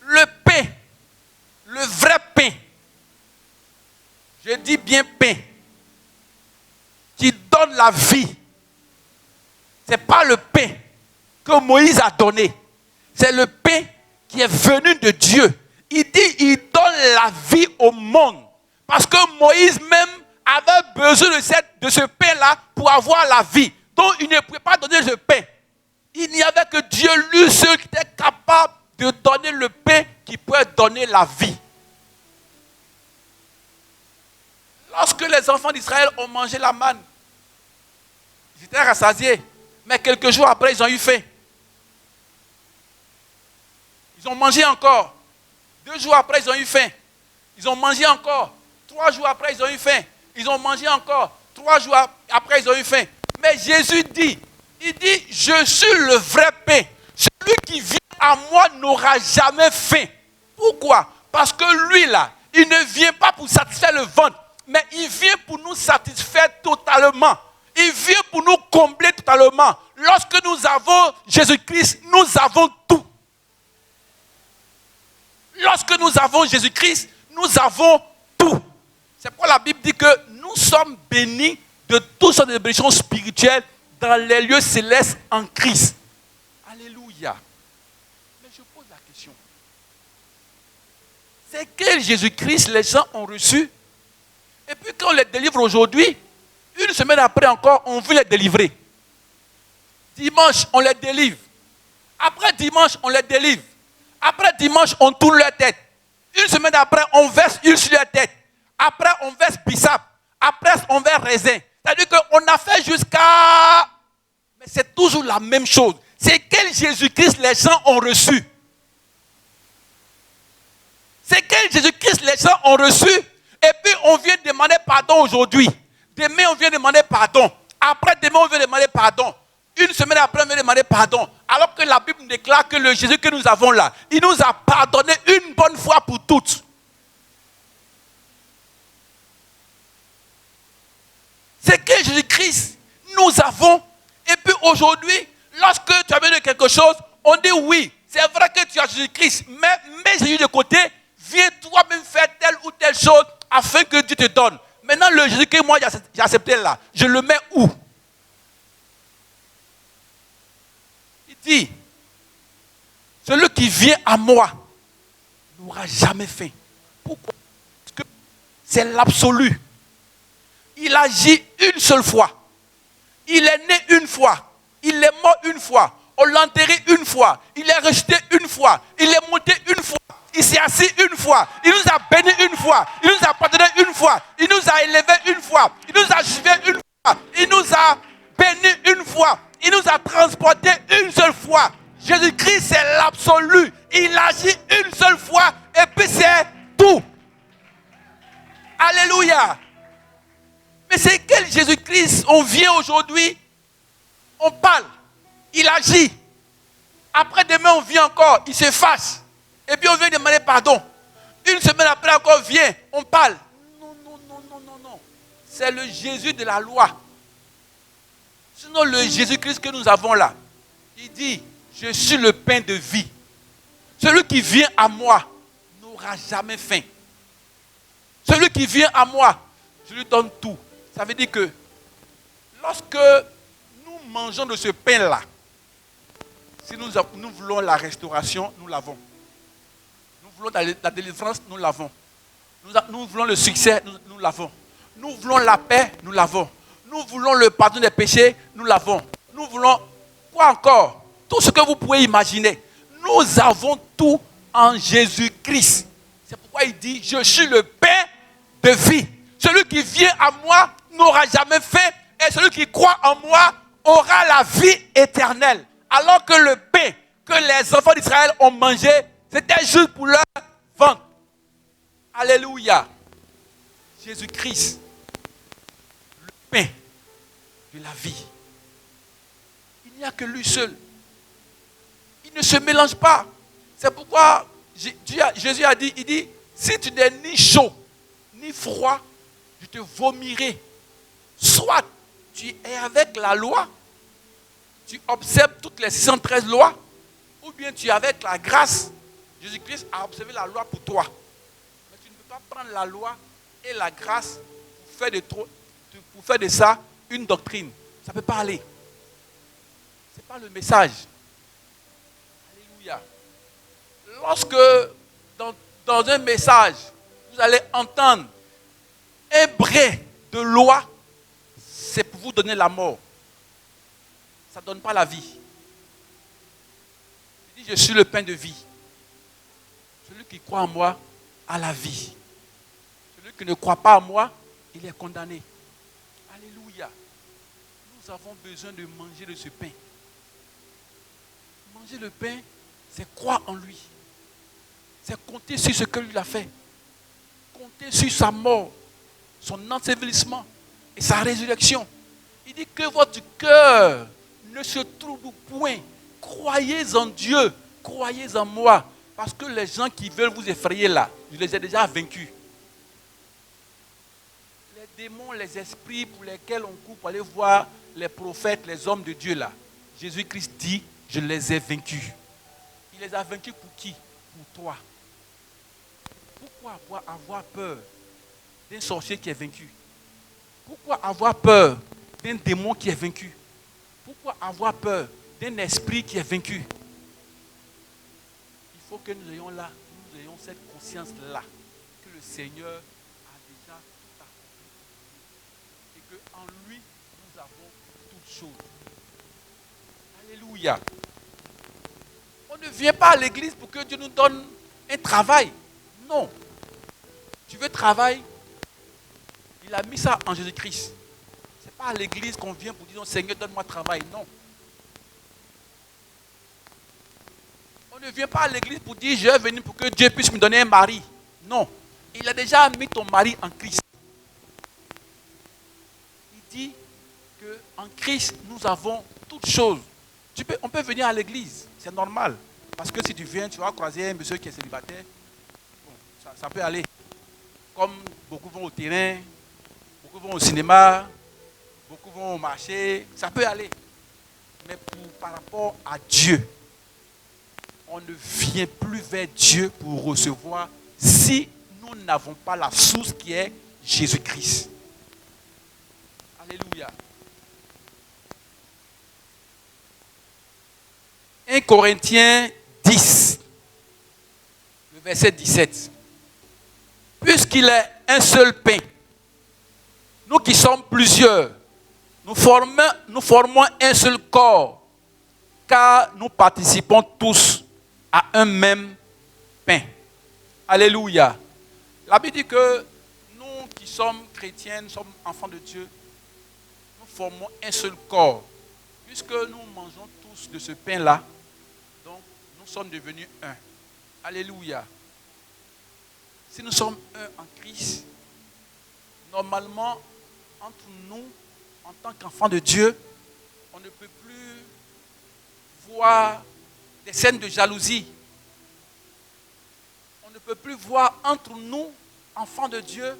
Le pain, le vrai pain, je dis bien pain, qui donne la vie. Ce n'est pas le pain que Moïse a donné. C'est le pain qui est venu de Dieu. Il dit, il donne la vie au monde. Parce que Moïse même avait besoin de ce pain-là pour avoir la vie. Donc il ne pouvait pas donner ce pain. Il n'y avait que Dieu, lui seul, qui était capable de donner le pain qui pouvait donner la vie. Lorsque les enfants d'Israël ont mangé la manne, ils étaient rassasiés. Mais quelques jours après, ils ont eu faim. Ils ont mangé encore. 2 jours après, ils ont eu faim. Ils ont mangé encore. 3 jours après, ils ont eu faim. Ils ont mangé encore. 3 jours après, ils ont eu faim. Mais Jésus dit, il dit, je suis le vrai pain. Celui qui vient à moi n'aura jamais faim. Pourquoi? Parce que lui là, il ne vient pas pour satisfaire le ventre, mais il vient pour nous satisfaire totalement. Il vient pour nous combler totalement. Lorsque nous avons Jésus-Christ, nous avons tout. Lorsque nous avons Jésus-Christ, nous avons tout. C'est pourquoi la Bible dit que nous sommes bénis de toutes sortes de bénédictions spirituelles dans les lieux célestes en Christ. Alléluia. Mais je pose la question. C'est quel Jésus-Christ les gens ont reçu? Et puis quand on les délivre aujourd'hui, une semaine après encore, on veut les délivrer. Dimanche, on les délivre. Après dimanche, on les délivre. Après dimanche, on tourne leur tête. Une semaine après, on verse huile sur leur tête. Après, on verse bissap. Après, on verse raisin. C'est-à-dire qu'on a fait jusqu'à... Mais c'est toujours la même chose. C'est quel Jésus-Christ les gens ont reçu? C'est quel Jésus-Christ les gens ont reçu? Et puis, on vient demander pardon aujourd'hui. Demain, on vient demander pardon. Après, demain, on vient demander pardon. Une semaine après, on vient demander pardon. Alors que la Bible déclare que le Jésus que nous avons là, il nous a pardonné une bonne fois pour toutes. C'est que Jésus-Christ, nous avons. Et puis aujourd'hui, lorsque tu as besoin de quelque chose, on dit oui, c'est vrai que tu as Jésus-Christ, mais mets Jésus de côté, viens toi-même faire telle ou telle chose afin que Dieu te donne. Maintenant, le Jésus que moi j'ai accepté là, je le mets où? Il dit, celui qui vient à moi n'aura jamais faim. Pourquoi? Parce que c'est l'absolu. Il agit une seule fois. Il est né une fois. Il est mort une fois. On l'a enterré une fois. Il est rejeté une fois. Il est monté une fois. Il s'est assis une fois. Il nous a bénis une fois. Il nous a pardonné une fois. Il nous a élevés une fois. Il nous a juvé une fois. Il nous a bénis une fois. Il nous a transportés une seule fois. Jésus-Christ, c'est l'absolu. Il agit une seule fois et puis c'est tout. Alléluia. Mais c'est quel Jésus-Christ? On vient aujourd'hui, on parle, il agit. Après demain, on vient encore, il se fâche. Et puis on vient demander pardon. Une semaine après encore, vient, on parle. Non. C'est le Jésus de la loi. Sinon, le Jésus-Christ que nous avons là, il dit, je suis le pain de vie. Celui qui vient à moi n'aura jamais faim. Celui qui vient à moi, je lui donne tout. Ça veut dire que lorsque nous mangeons de ce pain-là, si nous voulons la restauration, nous l'avons. Nous voulons la délivrance, nous l'avons. Nous voulons le succès, nous l'avons. Nous voulons la paix, nous l'avons. Nous voulons le pardon des péchés, nous l'avons. Nous voulons, quoi encore? Tout ce que vous pouvez imaginer. Nous avons tout en Jésus-Christ. C'est pourquoi il dit, je suis le pain de vie. Celui qui vient à moi n'aura jamais faim, et celui qui croit en moi aura la vie éternelle. Alors que le pain que les enfants d'Israël ont mangé, c'était juste pour leur ventre. Alléluia. Jésus-Christ, le pain de la vie. Il n'y a que lui seul. Il ne se mélange pas. C'est pourquoi Jésus a dit, il dit, si tu n'es ni chaud, ni froid, je te vomirai. Soit tu es avec la loi, tu observes toutes les 613 lois, ou bien tu es avec la grâce. Jésus-Christ a observé la loi pour toi. Mais tu ne peux pas prendre la loi et la grâce pour faire de ça une doctrine. Ça ne peut pas aller. Ce n'est pas le message. Alléluia. Lorsque dans un message, vous allez entendre un brin de loi, c'est pour vous donner la mort. Ça ne donne pas la vie. Il dit, je suis le pain de vie. Celui qui croit en moi a la vie. Celui qui ne croit pas en moi, il est condamné. Alléluia. Nous avons besoin de manger de ce pain. Manger le pain, c'est croire en lui. C'est compter sur ce que lui a fait. Compter sur sa mort, son ensevelissement et sa résurrection. Il dit que votre cœur ne se trouble point. Croyez en Dieu, croyez en moi. Parce que les gens qui veulent vous effrayer là, je les ai déjà vaincus. Les démons, les esprits pour lesquels on court pour aller voir les prophètes, les hommes de Dieu là. Jésus-Christ dit, je les ai vaincus. Il les a vaincus pour qui? Pour toi. Pourquoi avoir peur d'un sorcier qui est vaincu? Pourquoi avoir peur d'un démon qui est vaincu? Pourquoi avoir peur d'un esprit qui est vaincu? Il faut que nous ayons cette conscience-là, que le Seigneur a déjà tout accompli et qu'en lui, nous avons toutes choses. Alléluia. On ne vient pas à l'église pour que Dieu nous donne un travail. Non. Tu veux travail? Il a mis ça en Jésus-Christ. Ce n'est pas à l'église qu'on vient pour dire, Seigneur, donne-moi travail. Non. On ne vient pas à l'église pour dire, je vais venir pour que Dieu puisse me donner un mari. Non. Il a déjà mis ton mari en Christ. Il dit qu'en Christ, nous avons toutes choses. On peut venir à l'église, c'est normal. Parce que si tu viens, tu vas croiser un monsieur qui est célibataire. Bon, ça peut aller. Comme beaucoup vont au terrain, beaucoup vont au cinéma, beaucoup vont au marché, ça peut aller. Mais par rapport à Dieu, on ne vient plus vers Dieu pour recevoir si nous n'avons pas la source qui est Jésus-Christ. Alléluia. 1 Corinthiens 10, le verset 17. Puisqu'il est un seul pain, nous qui sommes plusieurs, nous formons un seul corps, car nous participons tous à un même pain. Alléluia. La Bible dit que nous qui sommes chrétiens, nous sommes enfants de Dieu, nous formons un seul corps. Puisque nous mangeons tous de ce pain-là, donc nous sommes devenus un. Alléluia. Si nous sommes un en Christ, normalement, entre nous, en tant qu'enfants de Dieu, on ne peut plus voir des scènes de jalousie. On ne peut plus voir entre nous, enfants de Dieu,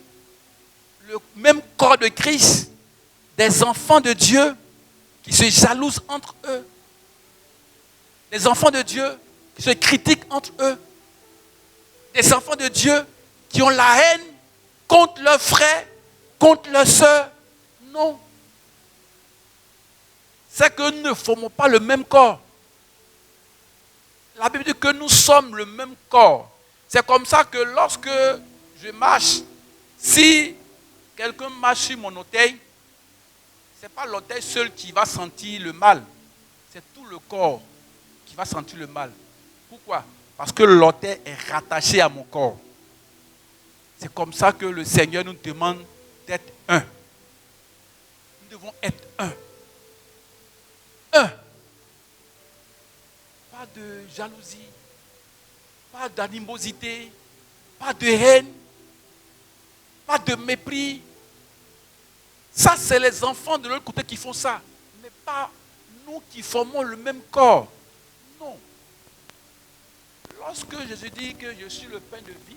le même corps de Christ, des enfants de Dieu qui se jalousent entre eux, des enfants de Dieu qui se critiquent entre eux, des enfants de Dieu qui ont la haine contre leurs frères, contre leurs sœurs. Non. C'est que nous ne formons pas le même corps. La Bible dit que nous sommes le même corps. C'est comme ça que lorsque je marche, si quelqu'un marche sur mon orteil, ce n'est pas l'orteil seul qui va sentir le mal. C'est tout le corps qui va sentir le mal. Pourquoi? Parce que l'orteil est rattaché à mon corps. C'est comme ça que le Seigneur nous demande d'être un. Nous devons être un. Un. Pas de jalousie, pas d'animosité, pas de haine, pas de mépris. Ça, c'est les enfants de l'autre côté qui font ça. Mais pas nous qui formons le même corps. Non. Lorsque Jésus dit que je suis le pain de vie,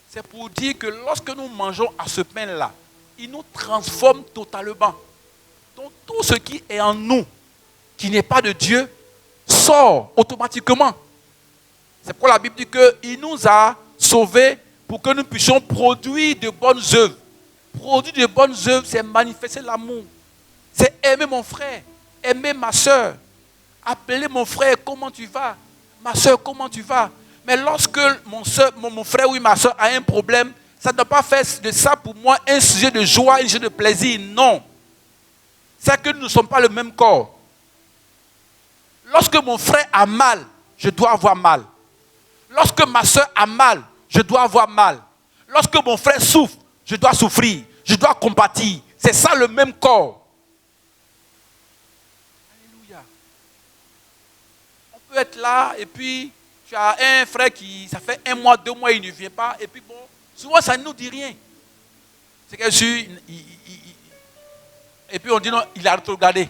c'est pour dire que lorsque nous mangeons à ce pain-là, il nous transforme totalement. Donc tout ce qui est en nous, qui n'est pas de Dieu, sort automatiquement. C'est pourquoi la Bible dit qu'il nous a sauvés pour que nous puissions produire de bonnes œuvres. Produire de bonnes œuvres, c'est manifester l'amour. C'est aimer mon frère, aimer ma soeur. Appeler mon frère, comment tu vas? Ma soeur, comment tu vas? Mais lorsque mon frère ou ma soeur a un problème, ça ne doit pas faire de ça pour moi un sujet de joie, un sujet de plaisir. Non. C'est que nous ne sommes pas le même corps. Lorsque mon frère a mal, je dois avoir mal. Lorsque ma soeur a mal, je dois avoir mal. Lorsque mon frère souffre, je dois souffrir. Je dois compatir. C'est ça le même corps. Alléluia. On peut être là et puis tu as un frère qui, ça fait 1 mois, 2 mois, il ne vient pas. Et puis bon, souvent ça ne nous dit rien. C'est que et puis on dit non, il a rétrogradé.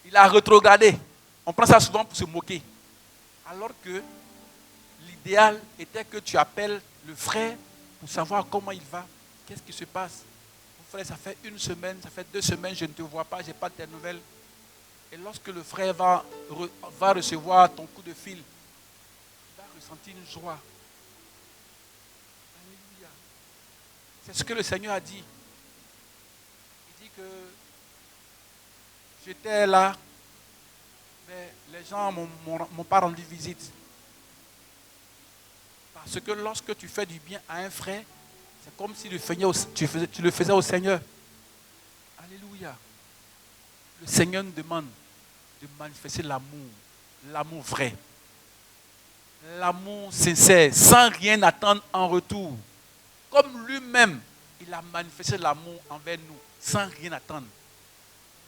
Il a rétrogradé. On prend ça souvent pour se moquer. Alors que l'idéal était que tu appelles le frère pour savoir comment il va. Qu'est-ce qui se passe? Mon frère, ça fait 1 semaine, ça fait 2 semaines, je ne te vois pas, je n'ai pas de tes nouvelles. Et lorsque le frère va recevoir ton coup de fil, il va ressentir une joie. Alléluia. C'est ce que le Seigneur a dit. Il dit que j'étais là, mais les gens ne m'ont pas rendu visite. Parce que lorsque tu fais du bien à un frère, c'est comme si tu le faisais au Seigneur. Alléluia. Le Seigneur nous demande de manifester l'amour, l'amour vrai, l'amour sincère, sans rien attendre en retour. Comme lui-même, il a manifesté l'amour envers nous, sans rien attendre.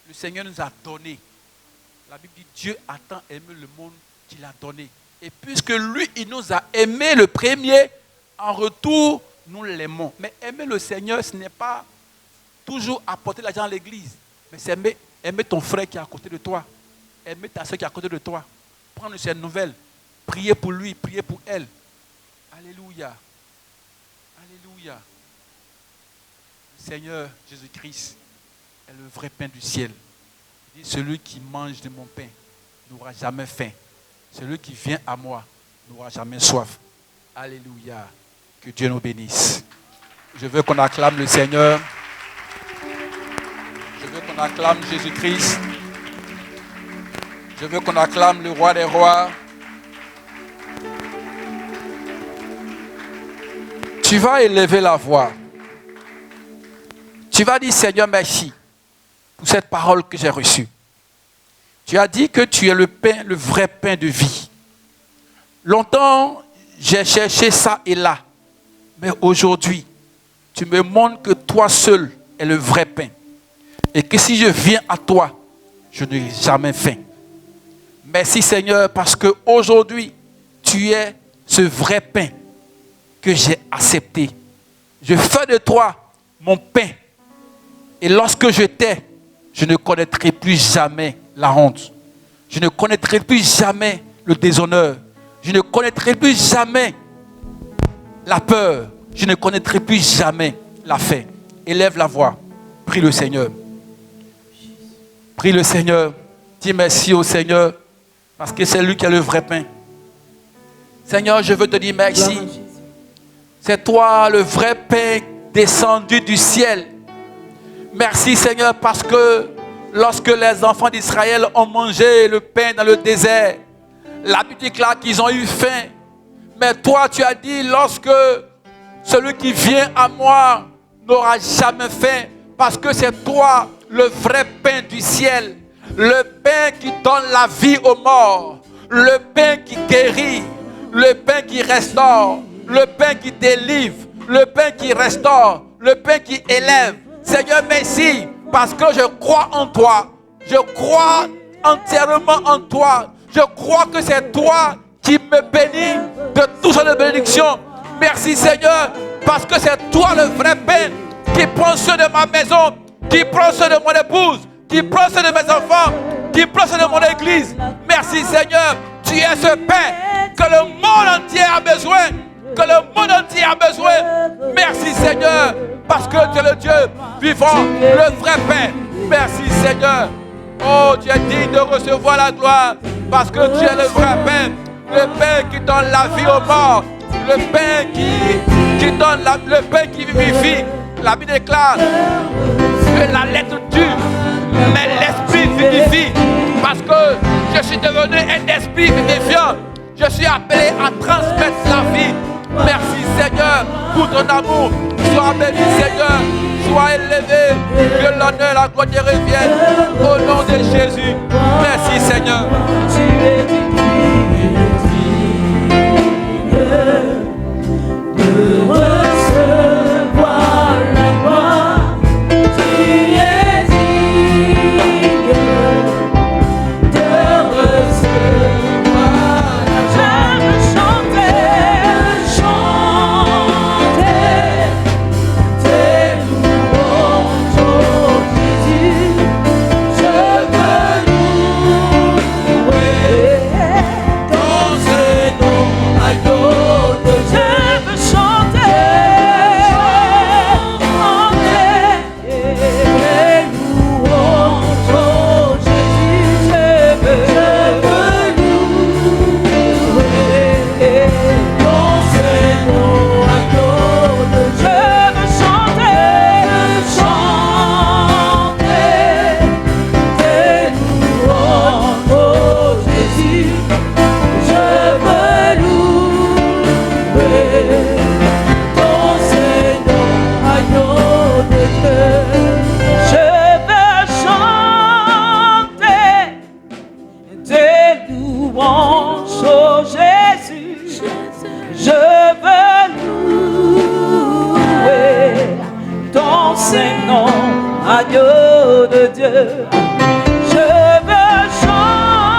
Le Seigneur nous a donné. La Bible dit Dieu a tant aimé le monde qu'il a donné. Et puisque lui, il nous a aimé le premier, en retour, nous l'aimons. Mais aimer le Seigneur, ce n'est pas toujours apporter l'argent à l'église. Mais c'est aimer ton frère qui est à côté de toi. Aimer ta soeur qui est à côté de toi. Prendre ses nouvelles. Prier pour lui, prier pour elle. Alléluia. Alléluia. Le Seigneur Jésus-Christ est le vrai pain du ciel. Il dit, celui qui mange de mon pain n'aura jamais faim. Celui qui vient à moi n'aura jamais soif. Alléluia. Que Dieu nous bénisse. Je veux qu'on acclame le Seigneur. Je veux qu'on acclame Jésus-Christ. Je veux qu'on acclame le roi des rois. Tu vas élever la voix. Tu vas dire, Seigneur, merci pour cette parole que j'ai reçue. Tu as dit que tu es le pain, le vrai pain de vie. Longtemps, j'ai cherché ça et là. Mais aujourd'hui, tu me montres que toi seul es le vrai pain. Et que si je viens à toi, je n'ai jamais faim. Merci Seigneur, parce qu'aujourd'hui, tu es ce vrai pain que j'ai accepté. Je fais de toi mon pain. Et lorsque je t'ai, je ne connaîtrai plus jamais la honte. Je ne connaîtrai plus jamais le déshonneur. Je ne connaîtrai plus jamais la peur. Je ne connaîtrai plus jamais la faim. Élève la voix. Prie le Seigneur. Prie le Seigneur. Dis merci au Seigneur. Parce que c'est lui qui a le vrai pain. Seigneur, je veux te dire merci. C'est toi le vrai pain descendu du ciel. Merci Seigneur parce que lorsque les enfants d'Israël ont mangé le pain dans le désert, la Bible dit là qu'ils ont eu faim. Mais toi tu as dit lorsque celui qui vient à moi n'aura jamais faim parce que c'est toi le vrai pain du ciel. Le pain qui donne la vie aux morts. Le pain qui guérit. Le pain qui restaure. le pain qui délivre, le pain qui restaure, le pain qui élève. Seigneur, merci parce que je crois en toi. Je crois entièrement en toi. Je crois que c'est toi qui me bénis de toutes sortes de bénédictions. Merci Seigneur parce que c'est toi le vrai pain qui prend soin de ma maison, qui prend soin de mon épouse, qui prend soin de mes enfants, qui prend soin de mon église. Merci Seigneur, tu es ce pain que le monde entier a besoin. Que le monde entier a besoin. Merci Seigneur, parce que tu es le Dieu vivant, le vrai pain. Merci Seigneur. Oh, tu es digne de recevoir la gloire, parce que tu es le vrai pain. Le pain qui donne la vie aux morts. Le pain qui donne le pain qui vivifie. La Bible déclare que la lettre tue, mais l'esprit vivifie. Parce que je suis devenu un esprit vivifiant. Je suis appelé à transmettre la vie. Merci Seigneur pour ton amour. Sois béni Seigneur. Sois élevé. Que l'honneur, la gloire te revienne. Au nom de Jésus. Merci Seigneur. De recevoir la gloire, tu es digne de recevoir la gloire. Je veux chanter tes louanges, oh Jésus. Je veux louer ton nom à d'autres. Agneau de Dieu, je veux chanter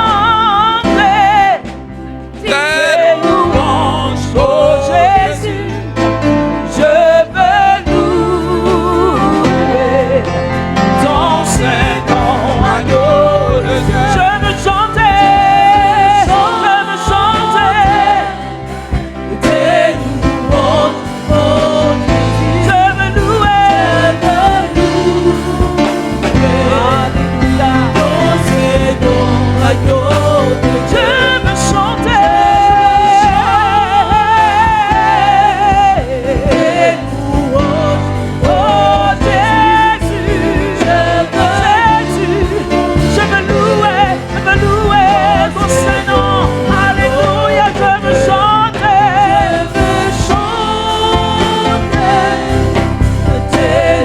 tes louanges, oh Jésus. Je veux louer ton Saint-Nom, agneau de Dieu. Je veux chanter tes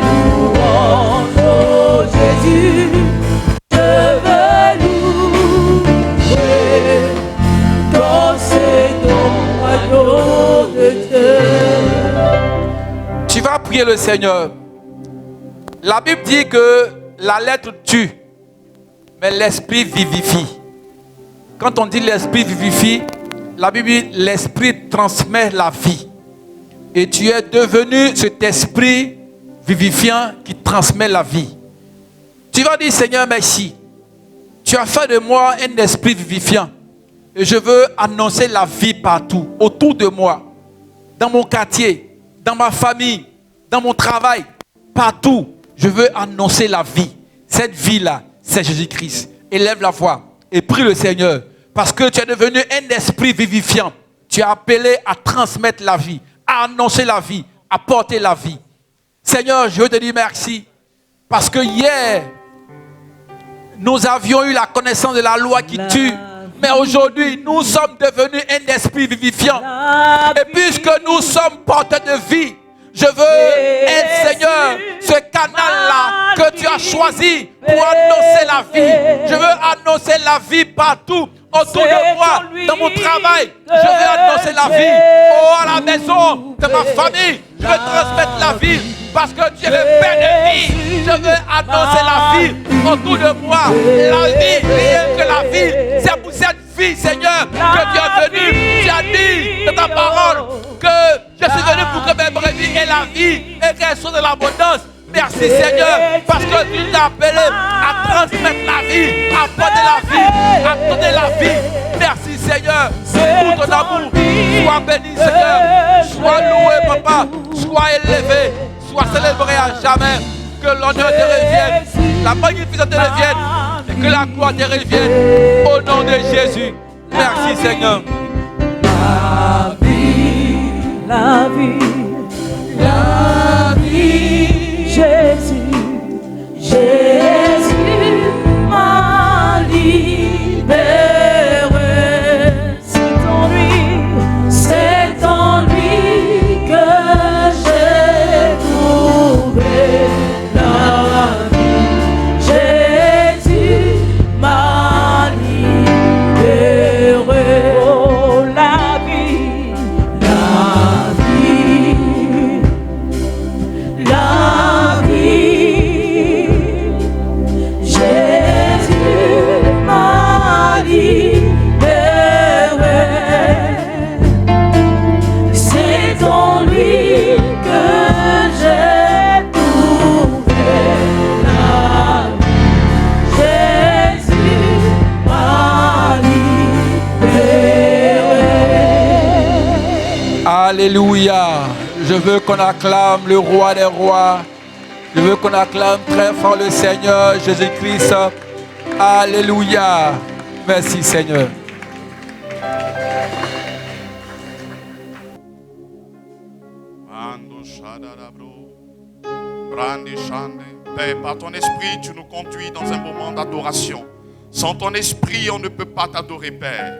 louanges, oh Jésus. Je veux louer. Tu vas prier le Seigneur. La Bible dit que la lettre tue, mais l'esprit vivifie. Quand on dit l'esprit vivifie, la Bible dit l'esprit transmet la vie. Et tu es devenu cet esprit vivifiant qui transmet la vie. Tu vas dire Seigneur merci. Tu as fait de moi un esprit vivifiant. Et je veux annoncer la vie partout, autour de moi, dans mon quartier, dans ma famille, dans mon travail, partout. Je veux annoncer la vie. Cette vie-là, c'est Jésus-Christ. Élève la voix et prie le Seigneur. Parce que tu es devenu un esprit vivifiant. Tu es appelé à transmettre la vie, à annoncer la vie, à porter la vie. Seigneur, je veux te dire merci. Parce que hier, nous avions eu la connaissance de la loi qui tue. Mais aujourd'hui, nous sommes devenus un esprit vivifiant. Et puisque nous sommes porteurs de vie, je veux être, Seigneur, ce canal-là que tu as choisi pour annoncer la vie. Je veux annoncer la vie partout autour de moi, dans mon travail. Je veux annoncer la vie. Oh, à la maison de ma famille, je veux transmettre la vie. Parce que Dieu est plein de vie. Je veux annoncer la vie autour de moi. La vie, rien que la vie. C'est pour cette vie, Seigneur, que Dieu est venu. Tu as dit dans ta parole que je suis venu pour que mes brebis aient la vie et qu'elles soient de l'abondance. Merci Seigneur, parce que tu nous as appelés à transmettre la vie, à donner la vie, à donner la vie. Merci Seigneur pour ton amour. Sois béni Seigneur, sois loué Papa, sois élevé, sois célébré à jamais. Que l'honneur te revienne, la magnificence te revienne et que la gloire te revienne. Au nom de Jésus, merci Seigneur. La vie, la vie, la vie. Jésus, Jésus m'a libéré. C'est en lui que j'ai trouvé la vie. Jésus m'a libéré. Oh, la vie, la vie, la vie. Jésus m'a libéré. C'est en lui que j'ai trouvé la vie. Jésus m'a libéré. Alléluia. Je veux qu'on acclame le roi des rois. Je veux qu'on acclame très fort le Seigneur Jésus-Christ. Alléluia. Merci Seigneur. Père, par ton esprit, tu nous conduis dans un moment d'adoration. Sans ton esprit, on ne peut pas t'adorer, Père.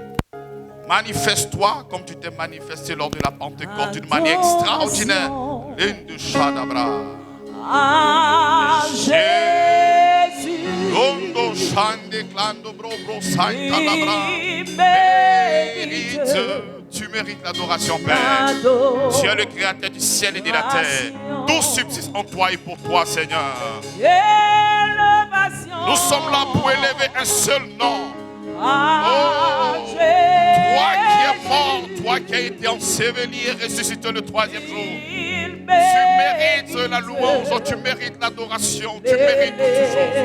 Manifeste-toi comme tu t'es manifesté lors de la Pentecôte d'une manière extraordinaire. L'une de Shadabra. Ah, Jésus, Londo Shande Clando Bro Bro Saint Labra. Tu mérites l'adoration, Père. Tu es le créateur du ciel et de la terre. Tout subsiste en toi et pour toi, Seigneur. Nous sommes là pour élever un seul nom. Oh, toi qui es mort, toi qui as été enseveli et ressuscité le troisième jour. Tu mérites la louange, tu mérites l'adoration, tu mérites toutes choses.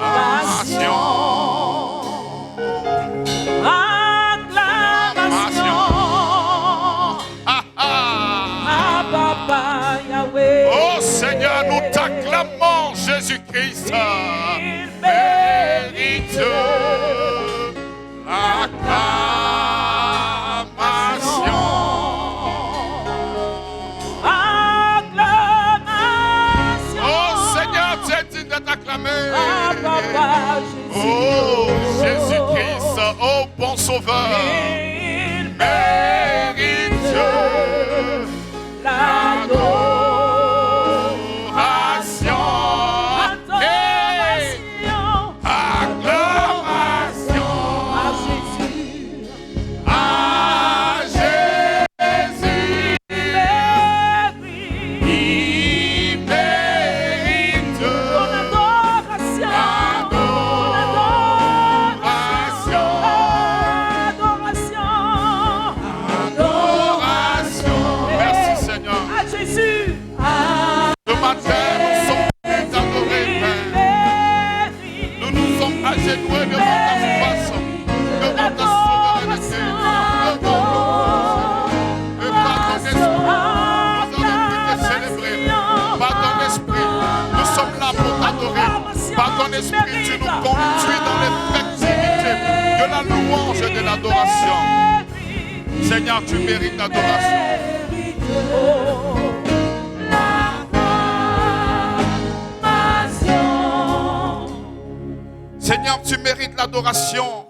Acclamation. Acclamation. Papa Yahweh. Oh Seigneur, nous t'acclamons, Jésus-Christ. Il mérite l'acclamation. Acclamation. Oh Seigneur, tu es digne de t'acclamer. Papa Jésus. Oh Jésus-Christ, oh bon sauveur. Il mérite l'adoration. Esprit, tu nous conduis dans l'effectivité de la louange et de l'adoration. Seigneur, tu mérites l'adoration. Seigneur, tu mérites l'adoration.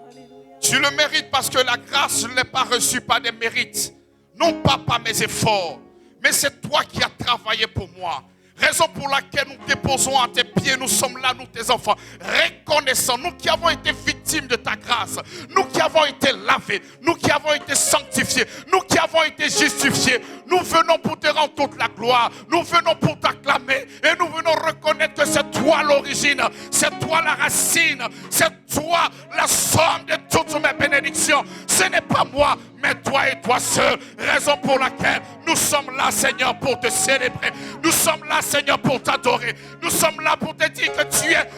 Tu le mérites parce que la grâce ne l'est pas reçue par des mérites. Non pas par mes efforts, mais c'est toi qui as travaillé pour moi. Raison pour laquelle nous déposons à tes pieds, nous sommes là, nous tes enfants, reconnaissants, nous qui avons été victimes de ta grâce. grâce, nous qui avons été lavés, nous qui avons été sanctifiés, nous qui avons été justifiés, nous venons pour te rendre toute la gloire, nous venons pour t'acclamer et nous venons reconnaître que c'est toi l'origine, c'est toi la racine, c'est toi la somme de toutes mes bénédictions. Ce n'est pas moi, mais toi et toi seul. Raison pour laquelle nous sommes là, Seigneur, pour te célébrer. Nous sommes là, Seigneur, pour t'adorer. Nous sommes là pour te dire que tu es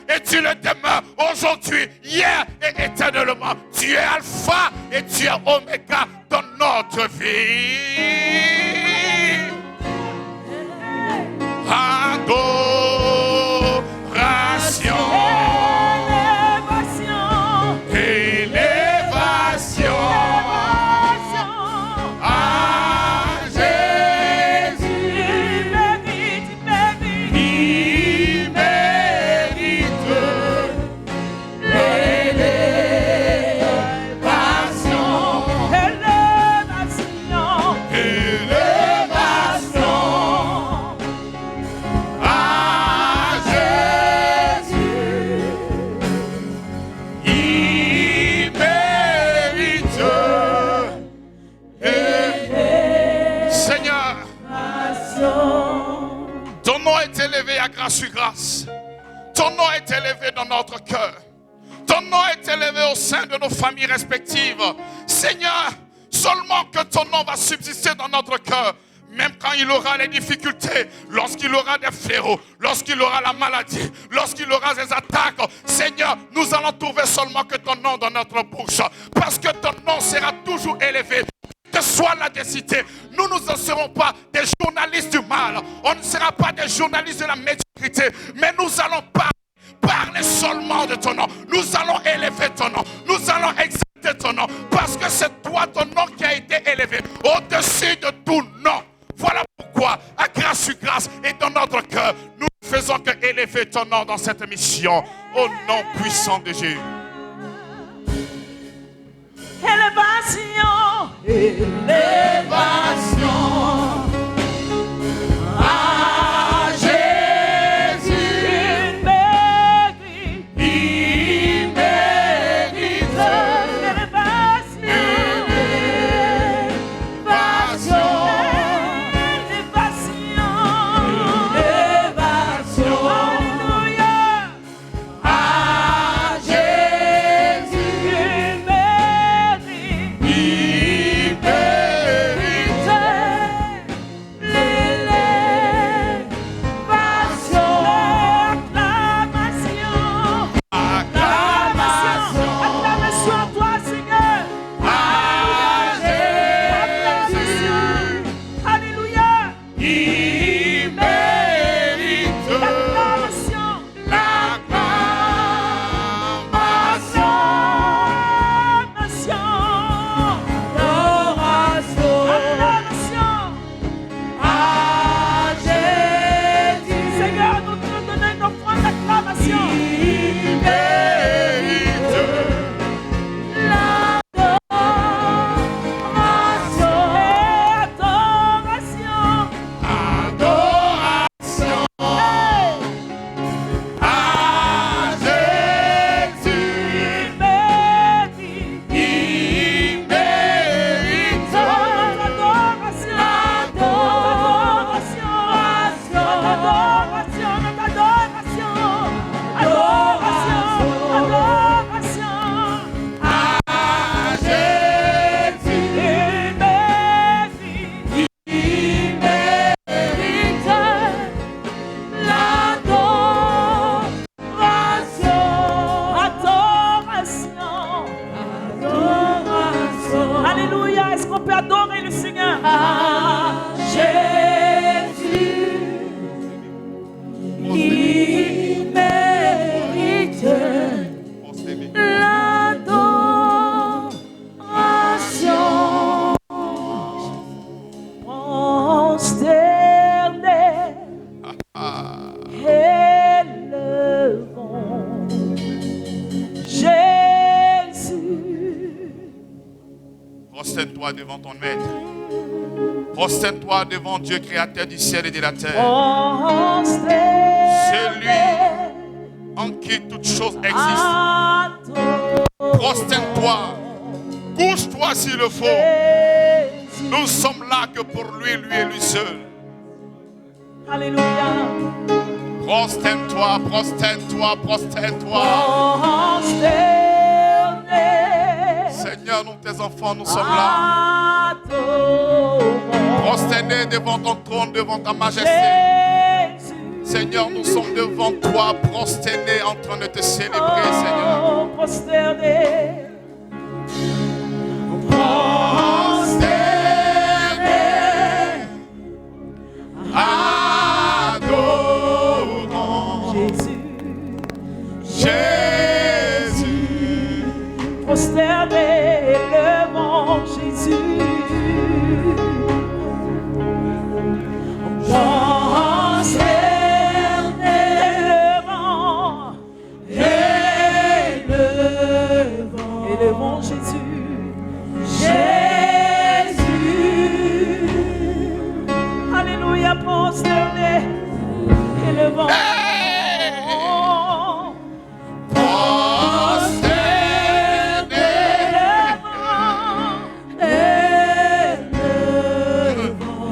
et tu le demeures aujourd'hui, hier et éternellement. Tu es Alpha et tu es Oméga dans notre vie. Adoration. Grâce. Ton nom est élevé dans notre cœur. Ton nom est élevé au sein de nos familles respectives. Seigneur, seulement que ton nom va subsister dans notre cœur. Même quand il aura les difficultés, lorsqu'il aura des fléaux, lorsqu'il aura la maladie, lorsqu'il aura des attaques, Seigneur, nous allons trouver seulement que ton nom dans notre bouche. Parce que ton nom sera toujours élevé. Que soit l'adversité, nous ne serons pas des journalistes du mal, on ne sera pas des journalistes de la médiocrité, mais nous allons parler seulement de ton nom, nous allons élever ton nom, nous allons exalter ton nom, parce que c'est toi ton nom qui a été élevé au-dessus de tout nom. Voilà pourquoi, à grâce sur grâce et dans notre cœur, nous ne faisons que élever ton nom dans cette mission, au nom puissant de Jésus. Élévation, élévation à Jésus. Il mérite l'élévation, élévation, élévation, alléluia à Prosterne-toi devant ton maître. Prosterne-toi devant Dieu créateur du ciel et de la terre. Celui en qui toutes choses existent. prosterne-toi. Couche-toi s'il le faut. Nous sommes là que pour lui, lui et lui seul. Alléluia. Prosterne-toi, prosterne-toi, prosterne-toi. Seigneur, nous tes enfants, nous sommes là. Prosternés devant ton trône, devant ta majesté. Seigneur, nous sommes devant toi, prosternés en train de te célébrer, Seigneur. Prosternés. Adorons Jésus. Prosternés, élevons Jésus. Élevons Jésus. Jésus. Alléluia, prosterné. Élevons.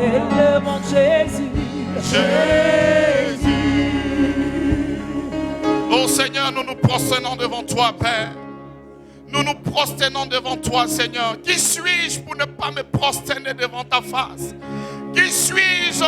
Élevons Jésus. Oh Seigneur, nous nous prosternons devant toi, Père. Nous nous prosternons devant toi, Seigneur. Qui suis-je pour ne pas me prosterner devant ta face? Qui suis-je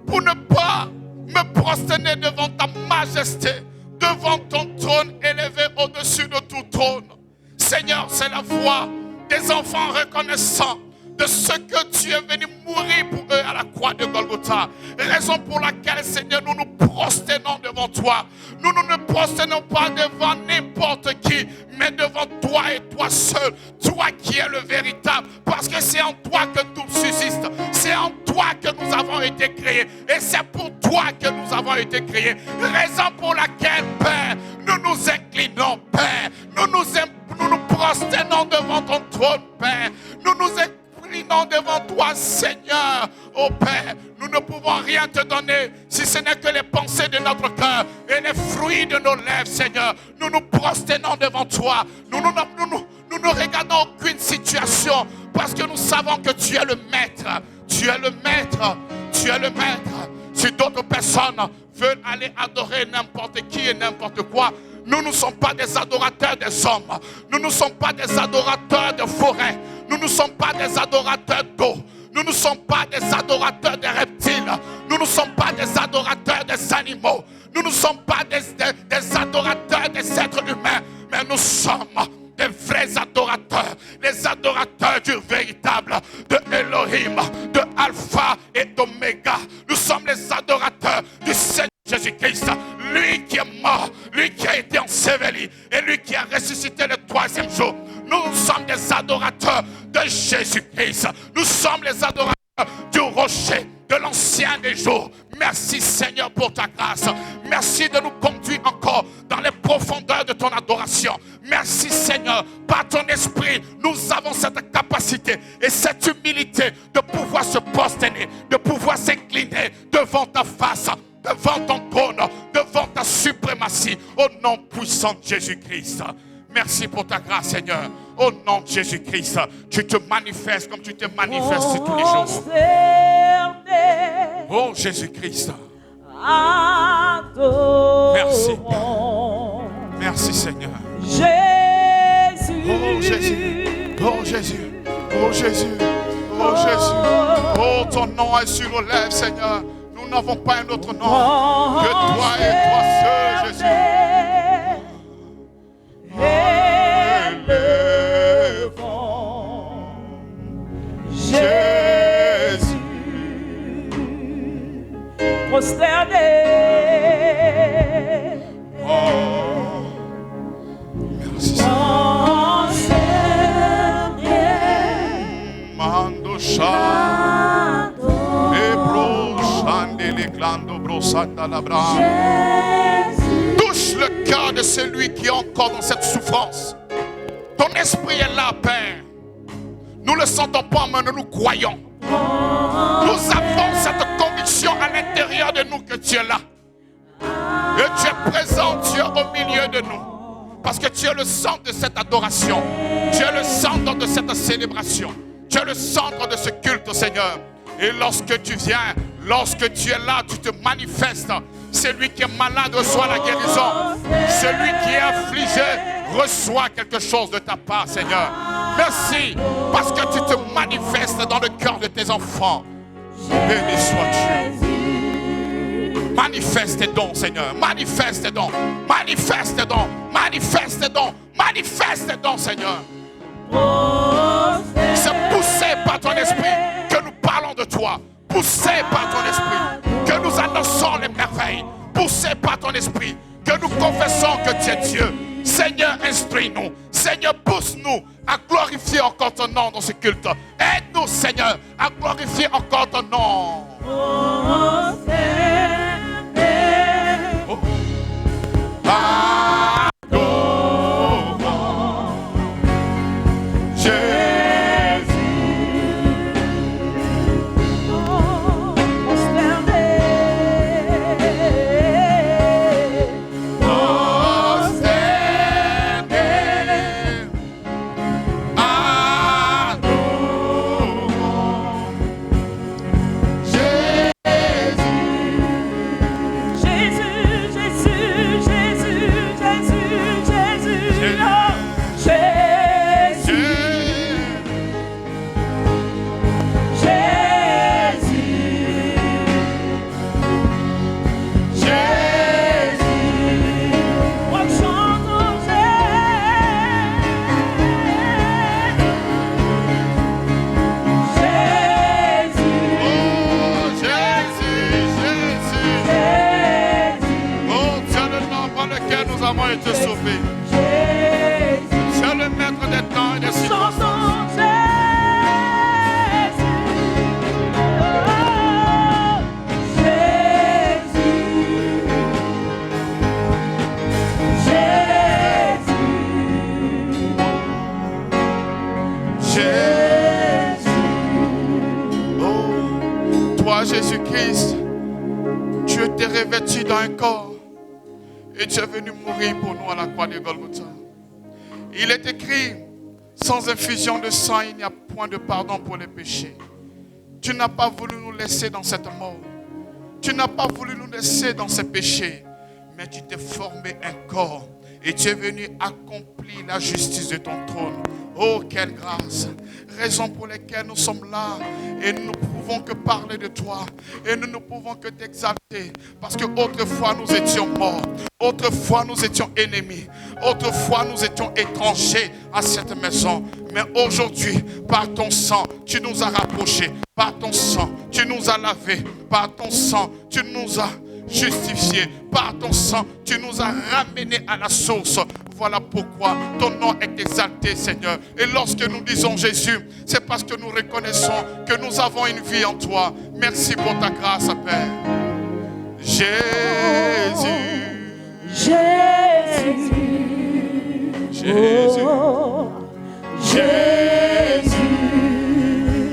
pour ne pas me prosterner devant ta majesté, devant ton trône élevé au-dessus de tout trône? Seigneur, c'est la voix des enfants reconnaissants de ce que tu es venu mourir pour eux à la croix de Golgotha. Raison pour laquelle, Seigneur, nous nous prosternons devant toi. Nous ne prosternons pas devant n'importe qui, mais devant toi et toi seul. Toi qui es le véritable. Parce que c'est en toi que tout subsiste. C'est en toi que nous avons été créés. Et c'est pour toi que nous avons été créés. Raison pour laquelle, Père, nous nous inclinons, Père. Nous nous prosternons devant ton trône, Père. Nous nous inclinons devant toi, Seigneur. Oh Père, nous ne pouvons rien te donner si ce n'est que les pensées de notre cœur et les fruits de nos lèvres, Seigneur. Nous nous prosternons devant toi. Nous ne regardons aucune situation parce que nous savons que tu es le maître. Tu es le maître. Tu es le maître. Si d'autres personnes veulent aller adorer n'importe qui et n'importe quoi, nous ne sommes pas des adorateurs des hommes. Nous ne sommes pas des adorateurs de forêt. Nous ne sommes pas des adorateurs d'eau. Nous ne sommes pas des adorateurs des reptiles. Nous ne sommes pas des adorateurs des animaux. Nous ne sommes pas des adorateurs des êtres humains. Mais nous sommes des vrais adorateurs. Les adorateurs du véritable, de Elohim, de Alpha et d'Oméga. Nous sommes les adorateurs du Seigneur Jésus-Christ. Lui qui est mort, lui qui a été enseveli et lui qui a ressuscité le troisième jour. Nous sommes des adorateurs de Jésus-Christ. Nous sommes les adorateurs du rocher, de l'ancien des jours. Merci Seigneur pour ta grâce. Merci de nous conduire encore dans les profondeurs de ton adoration. Merci Seigneur, par ton esprit, nous avons cette capacité et cette humilité de pouvoir se prosterner, de pouvoir s'incliner devant ta face, devant ton trône, devant ta suprématie, au nom puissant de Jésus-Christ. Merci pour ta grâce, Seigneur. Au nom de Jésus-Christ, tu te manifestes comme tu te manifestes tous les jours. Oh Jésus-Christ. Merci. Merci Seigneur. Jésus. Oh Jésus. Oh Jésus. Oh Jésus. Oh Jésus. Oh ton nom est sur nos lèvres, Seigneur. Nous n'avons pas un autre nom que toi et toi seul, Jésus. Élevons Jésus, prosterné. Merci. Mando Shando Ebro Shandele Clando Brosanda Labra. Touche le cœur de celui qui est encore dans cette souffrance. Ton esprit est là, Père. Nous ne le sentons pas, mais nous croyons. Nous avons cette conviction à l'intérieur de nous que tu es là. Et tu es présent, tu es au milieu de nous. Parce que tu es le centre de cette adoration. Tu es le centre de cette célébration. Tu es le centre de ce culte, Seigneur. Et lorsque tu viens, lorsque tu es là, tu te manifestes. Celui qui est malade reçoit la guérison. Celui qui est affligé reçoit quelque chose de ta part, Seigneur. Merci parce que tu te manifestes dans le cœur de tes enfants. Béni sois-tu. Manifeste tes dons, Seigneur. Manifeste tes dons. Manifeste tes dons. Manifeste tes dons. Manifeste tes dons, Seigneur. C'est poussé par ton esprit que nous parlons de toi. Poussé par ton esprit que nous annonçons les merveilles. Poussé par ton esprit que nous confessons que tu es Dieu. Seigneur, instruis-nous. Seigneur, pousse-nous à glorifier encore ton nom dans ce culte. Aide-nous, Seigneur, à glorifier encore ton nom. Été sauvé. C'est le maître des temps et des circonstances. Jésus. Oh, toi, Jésus-Christ, tu étais revêtu dans un corps. Et tu es venu mourir pour nous à la croix de Golgotha. Il est écrit, sans infusion de sang, il n'y a point de pardon pour les péchés. Tu n'as pas voulu nous laisser dans cette mort. Tu n'as pas voulu nous laisser dans ces péchés. Mais tu t'es formé un corps. Et tu es venu accomplir la justice de ton trône. Oh, quelle grâce! Raison pour laquelle nous sommes là. Et nous ne pouvons que parler de toi. Et nous ne pouvons que t'exalter. Parce que autrefois nous étions morts. Autrefois nous étions ennemis. Autrefois nous étions étrangers à cette maison. Mais aujourd'hui, par ton sang, tu nous as rapprochés. Par ton sang, tu nous as lavés. Par ton sang, tu nous as justifiés. Par ton sang, tu nous as ramenés à la source. Voilà pourquoi ton nom est exalté, Seigneur. Et lorsque nous disons Jésus, c'est parce que nous reconnaissons que nous avons une vie en toi. Merci pour ta grâce, Père. Jésus. Jésus. Jésus. Jésus.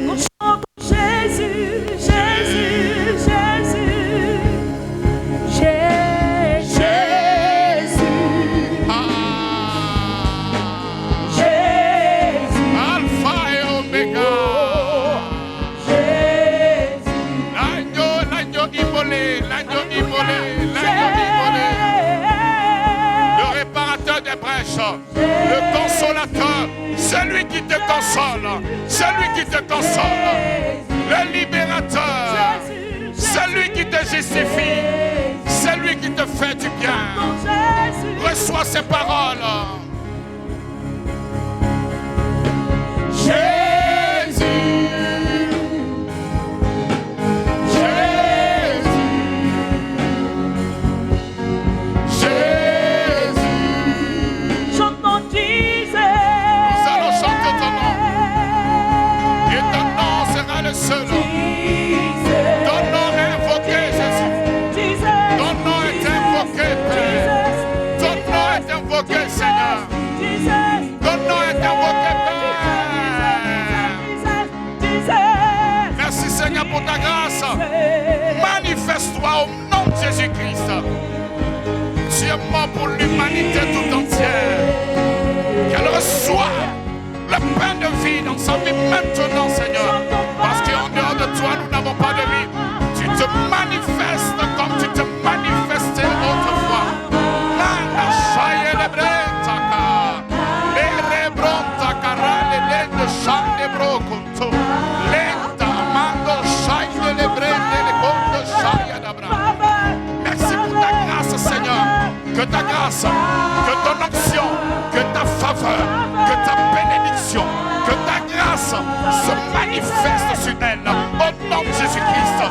On chante Jésus, Jésus, Jésus. Jésus. Jésus. Alpha et Omega. Jésus. L'agneau immolé, l'agneau immolé, l'agneau immolé. Le réparateur des brèches, le consolateur, celui qui te console, celui qui te console, le libérateur, celui qui te justifie, celui qui te fait du bien. Reçois ces paroles. Jésus. Seul. Ton nom est invoqué, Jésus. Ton nom est invoqué, Père. Ton nom est invoqué, Seigneur. Ton nom est invoqué, Père. Merci, Seigneur, pour ta grâce. Manifeste-toi au nom de Jésus-Christ. Tu es mort pour l'humanité tout entière. nom de Jésus-Christ.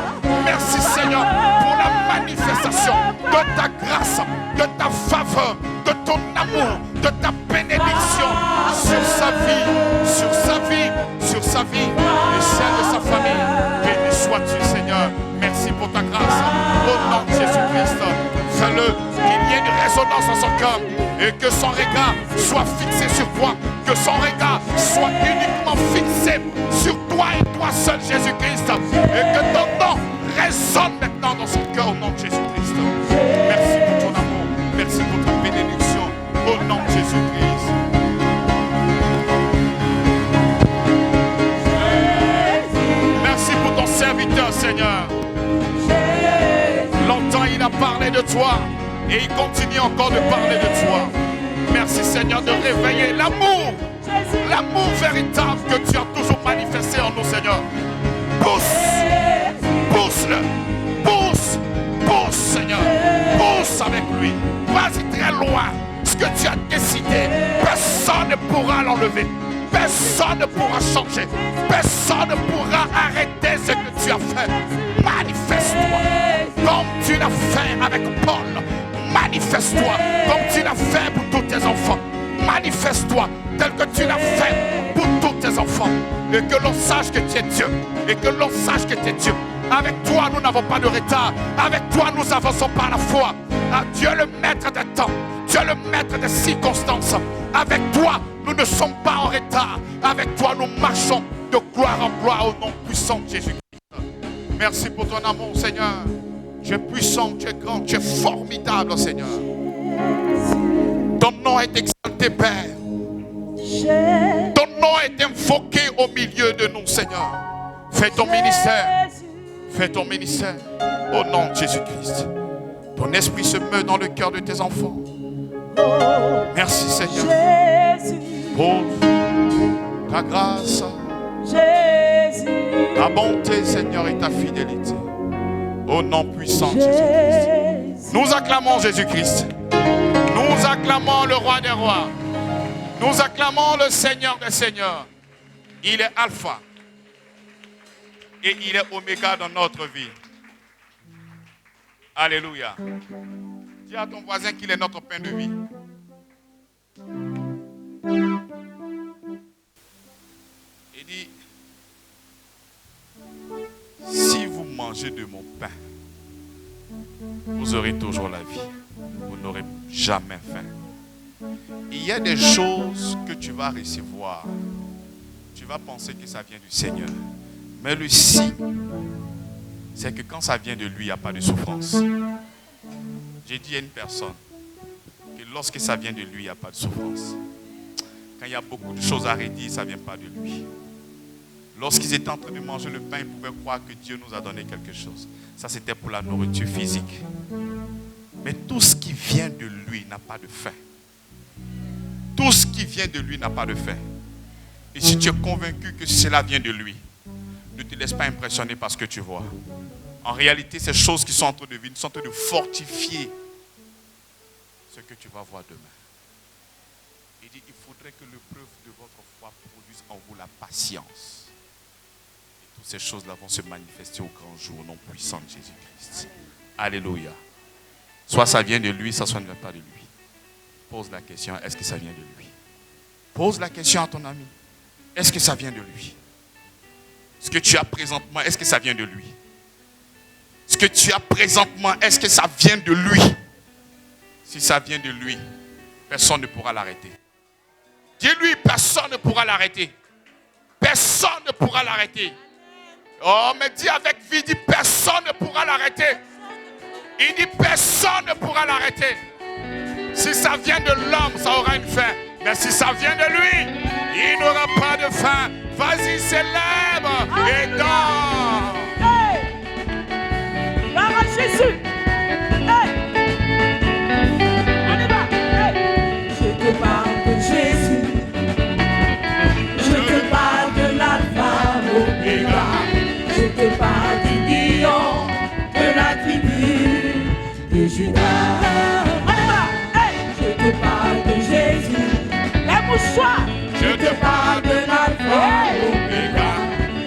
Merci Seigneur pour la manifestation de ta grâce, de ta faveur, de ton amour, de ta bénédiction sur sa vie, sur sa vie, sur sa vie et celle de sa famille. Béni sois-tu Seigneur. Merci pour ta grâce. Au nom de Jésus-Christ, fais-le qu'il y ait une résonance dans son cœur et que son regard soit fixé sur toi, que son regard soit uniquement fixé sur toi et toi seul Jésus-Christ, et que ton nom résonne maintenant dans son cœur au nom de Jésus-Christ. Merci pour ton amour, merci pour ta bénédiction au nom de Jésus-Christ. Merci pour ton serviteur Seigneur. Longtemps il a parlé de toi et il continue encore de parler de toi. Merci Seigneur de réveiller l'amour véritable que tu as toujours manifesté en nous Seigneur. Pousse-le, pousse Seigneur, pousse avec lui, vas-y très loin. Ce que tu as décidé, personne ne pourra l'enlever, personne ne pourra changer, personne ne pourra arrêter ce que tu as fait. Manifeste-toi comme tu l'as fait avec Paul. Manifeste-toi comme tu l'as fait pour tous tes enfants. Manifeste-toi tel que tu l'as fait pour tous tes enfants. Et que l'on sache que tu es Dieu. Et que l'on sache que tu es Dieu. Avec toi, nous n'avons pas de retard. Avec toi, nous avançons par la foi. Ah, Dieu le maître des temps. Dieu le maître des circonstances. Avec toi, nous ne sommes pas en retard. Avec toi, nous marchons de gloire en gloire au nom puissant de Jésus-Christ. Merci pour ton amour, Seigneur. Tu es puissant, tu es grand, tu es formidable, Seigneur. Ton nom est exalté, Père. Ton nom est invoqué au milieu de nous, Seigneur. Fais ton ministère. Fais ton ministère au nom de Jésus-Christ. Ton esprit se meut dans le cœur de tes enfants. Merci, Seigneur, pour ta grâce, ta bonté, Seigneur, et ta fidélité. Au nom puissant de Jésus-Christ. Nous acclamons Jésus-Christ. Nous acclamons le roi des rois. Nous acclamons le Seigneur des seigneurs. Il est Alpha. Et il est Oméga dans notre vie. Alléluia. Dis à ton voisin qu'il est notre pain de vie. Il dit, si vous mangez de mon pain, vous aurez toujours la vie. Vous n'aurez jamais faim. Il y a des choses que tu vas recevoir. Tu vas penser que ça vient du Seigneur. Mais le signe, c'est que quand ça vient de lui, il n'y a pas de souffrance. J'ai dit à une personne que lorsque ça vient de lui, il n'y a pas de souffrance. Quand il y a beaucoup de choses à redire, ça ne vient pas de lui. Lorsqu'ils étaient en train de manger le pain, ils pouvaient croire que Dieu nous a donné quelque chose. Ça, c'était pour la nourriture physique. Mais tout ce qui vient de lui n'a pas de fin. Tout ce qui vient de lui n'a pas de fin. Et si tu es convaincu que cela vient de lui, ne te laisse pas impressionner par ce que tu vois. En réalité, ces choses qui sont en train de vivre sont en train de fortifier ce que tu vas voir demain. Il dit, il faudrait que l'épreuve de votre foi produise en vous la patience. Et toutes ces choses-là vont se manifester au grand jour, au nom puissant de Jésus-Christ. Alléluia. Soit ça vient de lui, soit ça ne vient pas de lui. Pose la question, est-ce que ça vient de lui? Pose la question à ton ami. Est-ce que ça vient de lui? Ce que tu as présentement, est-ce que ça vient de lui? Ce que tu as présentement, est-ce que ça vient de lui? Si ça vient de lui, personne ne pourra l'arrêter. Dis-lui, personne ne pourra l'arrêter. Personne ne pourra l'arrêter. Oh, mais dis avec vie, dis personne ne pourra l'arrêter. Il dit personne ne pourra l'arrêter. Si ça vient de l'homme, ça aura une fin. Mais si ça vient de lui, il n'aura pas de fin. Vas-y, célèbre et danse. Hey! Gloire à Jésus. Hey! On y va. Hey! Je te parle de Jésus. Je te parle de l'alpha, l'oméga. Je te parle du lion de la tribu de Judas. On y va. Hey! Je te parle de Jésus. Les mouchoirs. Je te parle de l'alpha, l'oméga.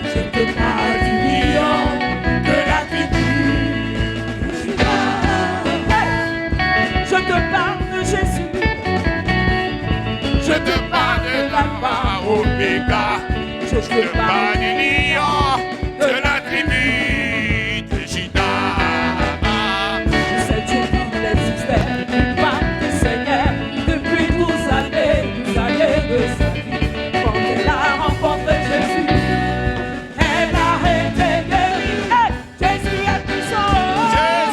Je te parle du Je suis pas du lion de la tribu de Juda. C'est Dieu qui l'existait, qui parle du Seigneur depuis 12 années de sa vie. Quand elle a rencontré Jésus, elle a été guérie. Hey, Jésus est puissant.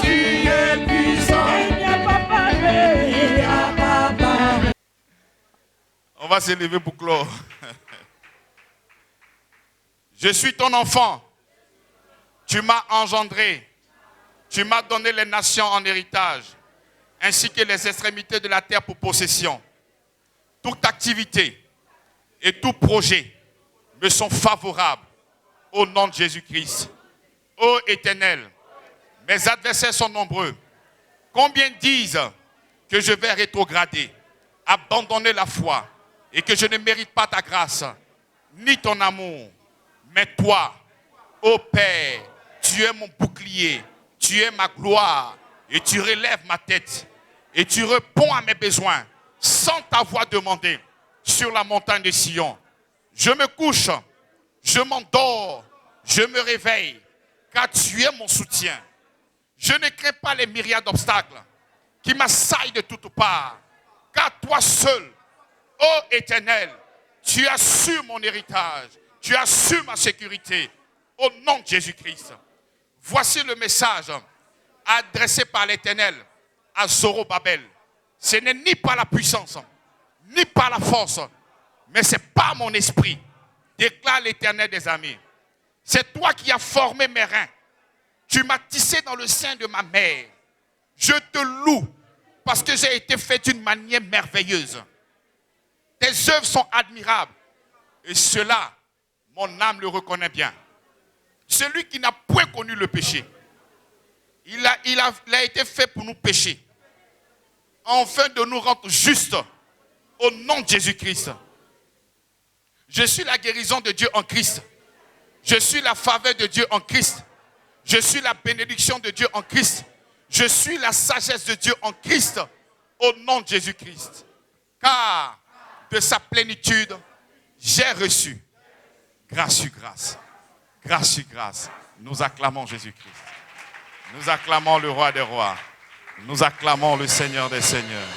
Jésus est puissant. Il n'y a pas pareil. Il n'y a pas pareil. On va se lever pour clore. Je suis ton enfant. Tu m'as engendré. Tu m'as donné les nations en héritage, ainsi que les extrémités de la terre pour possession. Toute activité et tout projet me sont favorables au nom de Jésus-Christ. Ô Éternel, mes adversaires sont nombreux. Combien disent que je vais rétrograder, abandonner la foi et que je ne mérite pas ta grâce, ni ton amour. Mais toi, ô Père, tu es mon bouclier, tu es ma gloire, et tu relèves ma tête, et tu réponds à mes besoins, sans t'avoir demandé, sur la montagne de Sion. Je me couche, je m'endors, je me réveille, car tu es mon soutien. Je ne crains pas les myriades d'obstacles qui m'assaillent de toutes parts, car toi seul, ô Éternel, tu assures mon héritage. Tu assures ma sécurité au nom de Jésus-Christ. Voici le message adressé par l'Éternel à Zorobabel. Ce n'est ni par la puissance, ni par la force, mais c'est par mon esprit, déclare l'Éternel des armées. C'est toi qui as formé mes reins. Tu m'as tissé dans le sein de ma mère. Je te loue parce que j'ai été fait d'une manière merveilleuse. Tes œuvres sont admirables et cela, mon âme le reconnaît bien. Celui qui n'a point connu le péché, il a été fait pour nous pécher, afin de nous rendre justes au nom de Jésus-Christ. Je suis la guérison de Dieu en Christ. Je suis la faveur de Dieu en Christ. Je suis la bénédiction de Dieu en Christ. Je suis la sagesse de Dieu en Christ au nom de Jésus-Christ. Car de sa plénitude, j'ai reçu grâce sur grâce. Grâce sur grâce. Nous acclamons Jésus-Christ. Nous acclamons le roi des rois. Nous acclamons le Seigneur des seigneurs.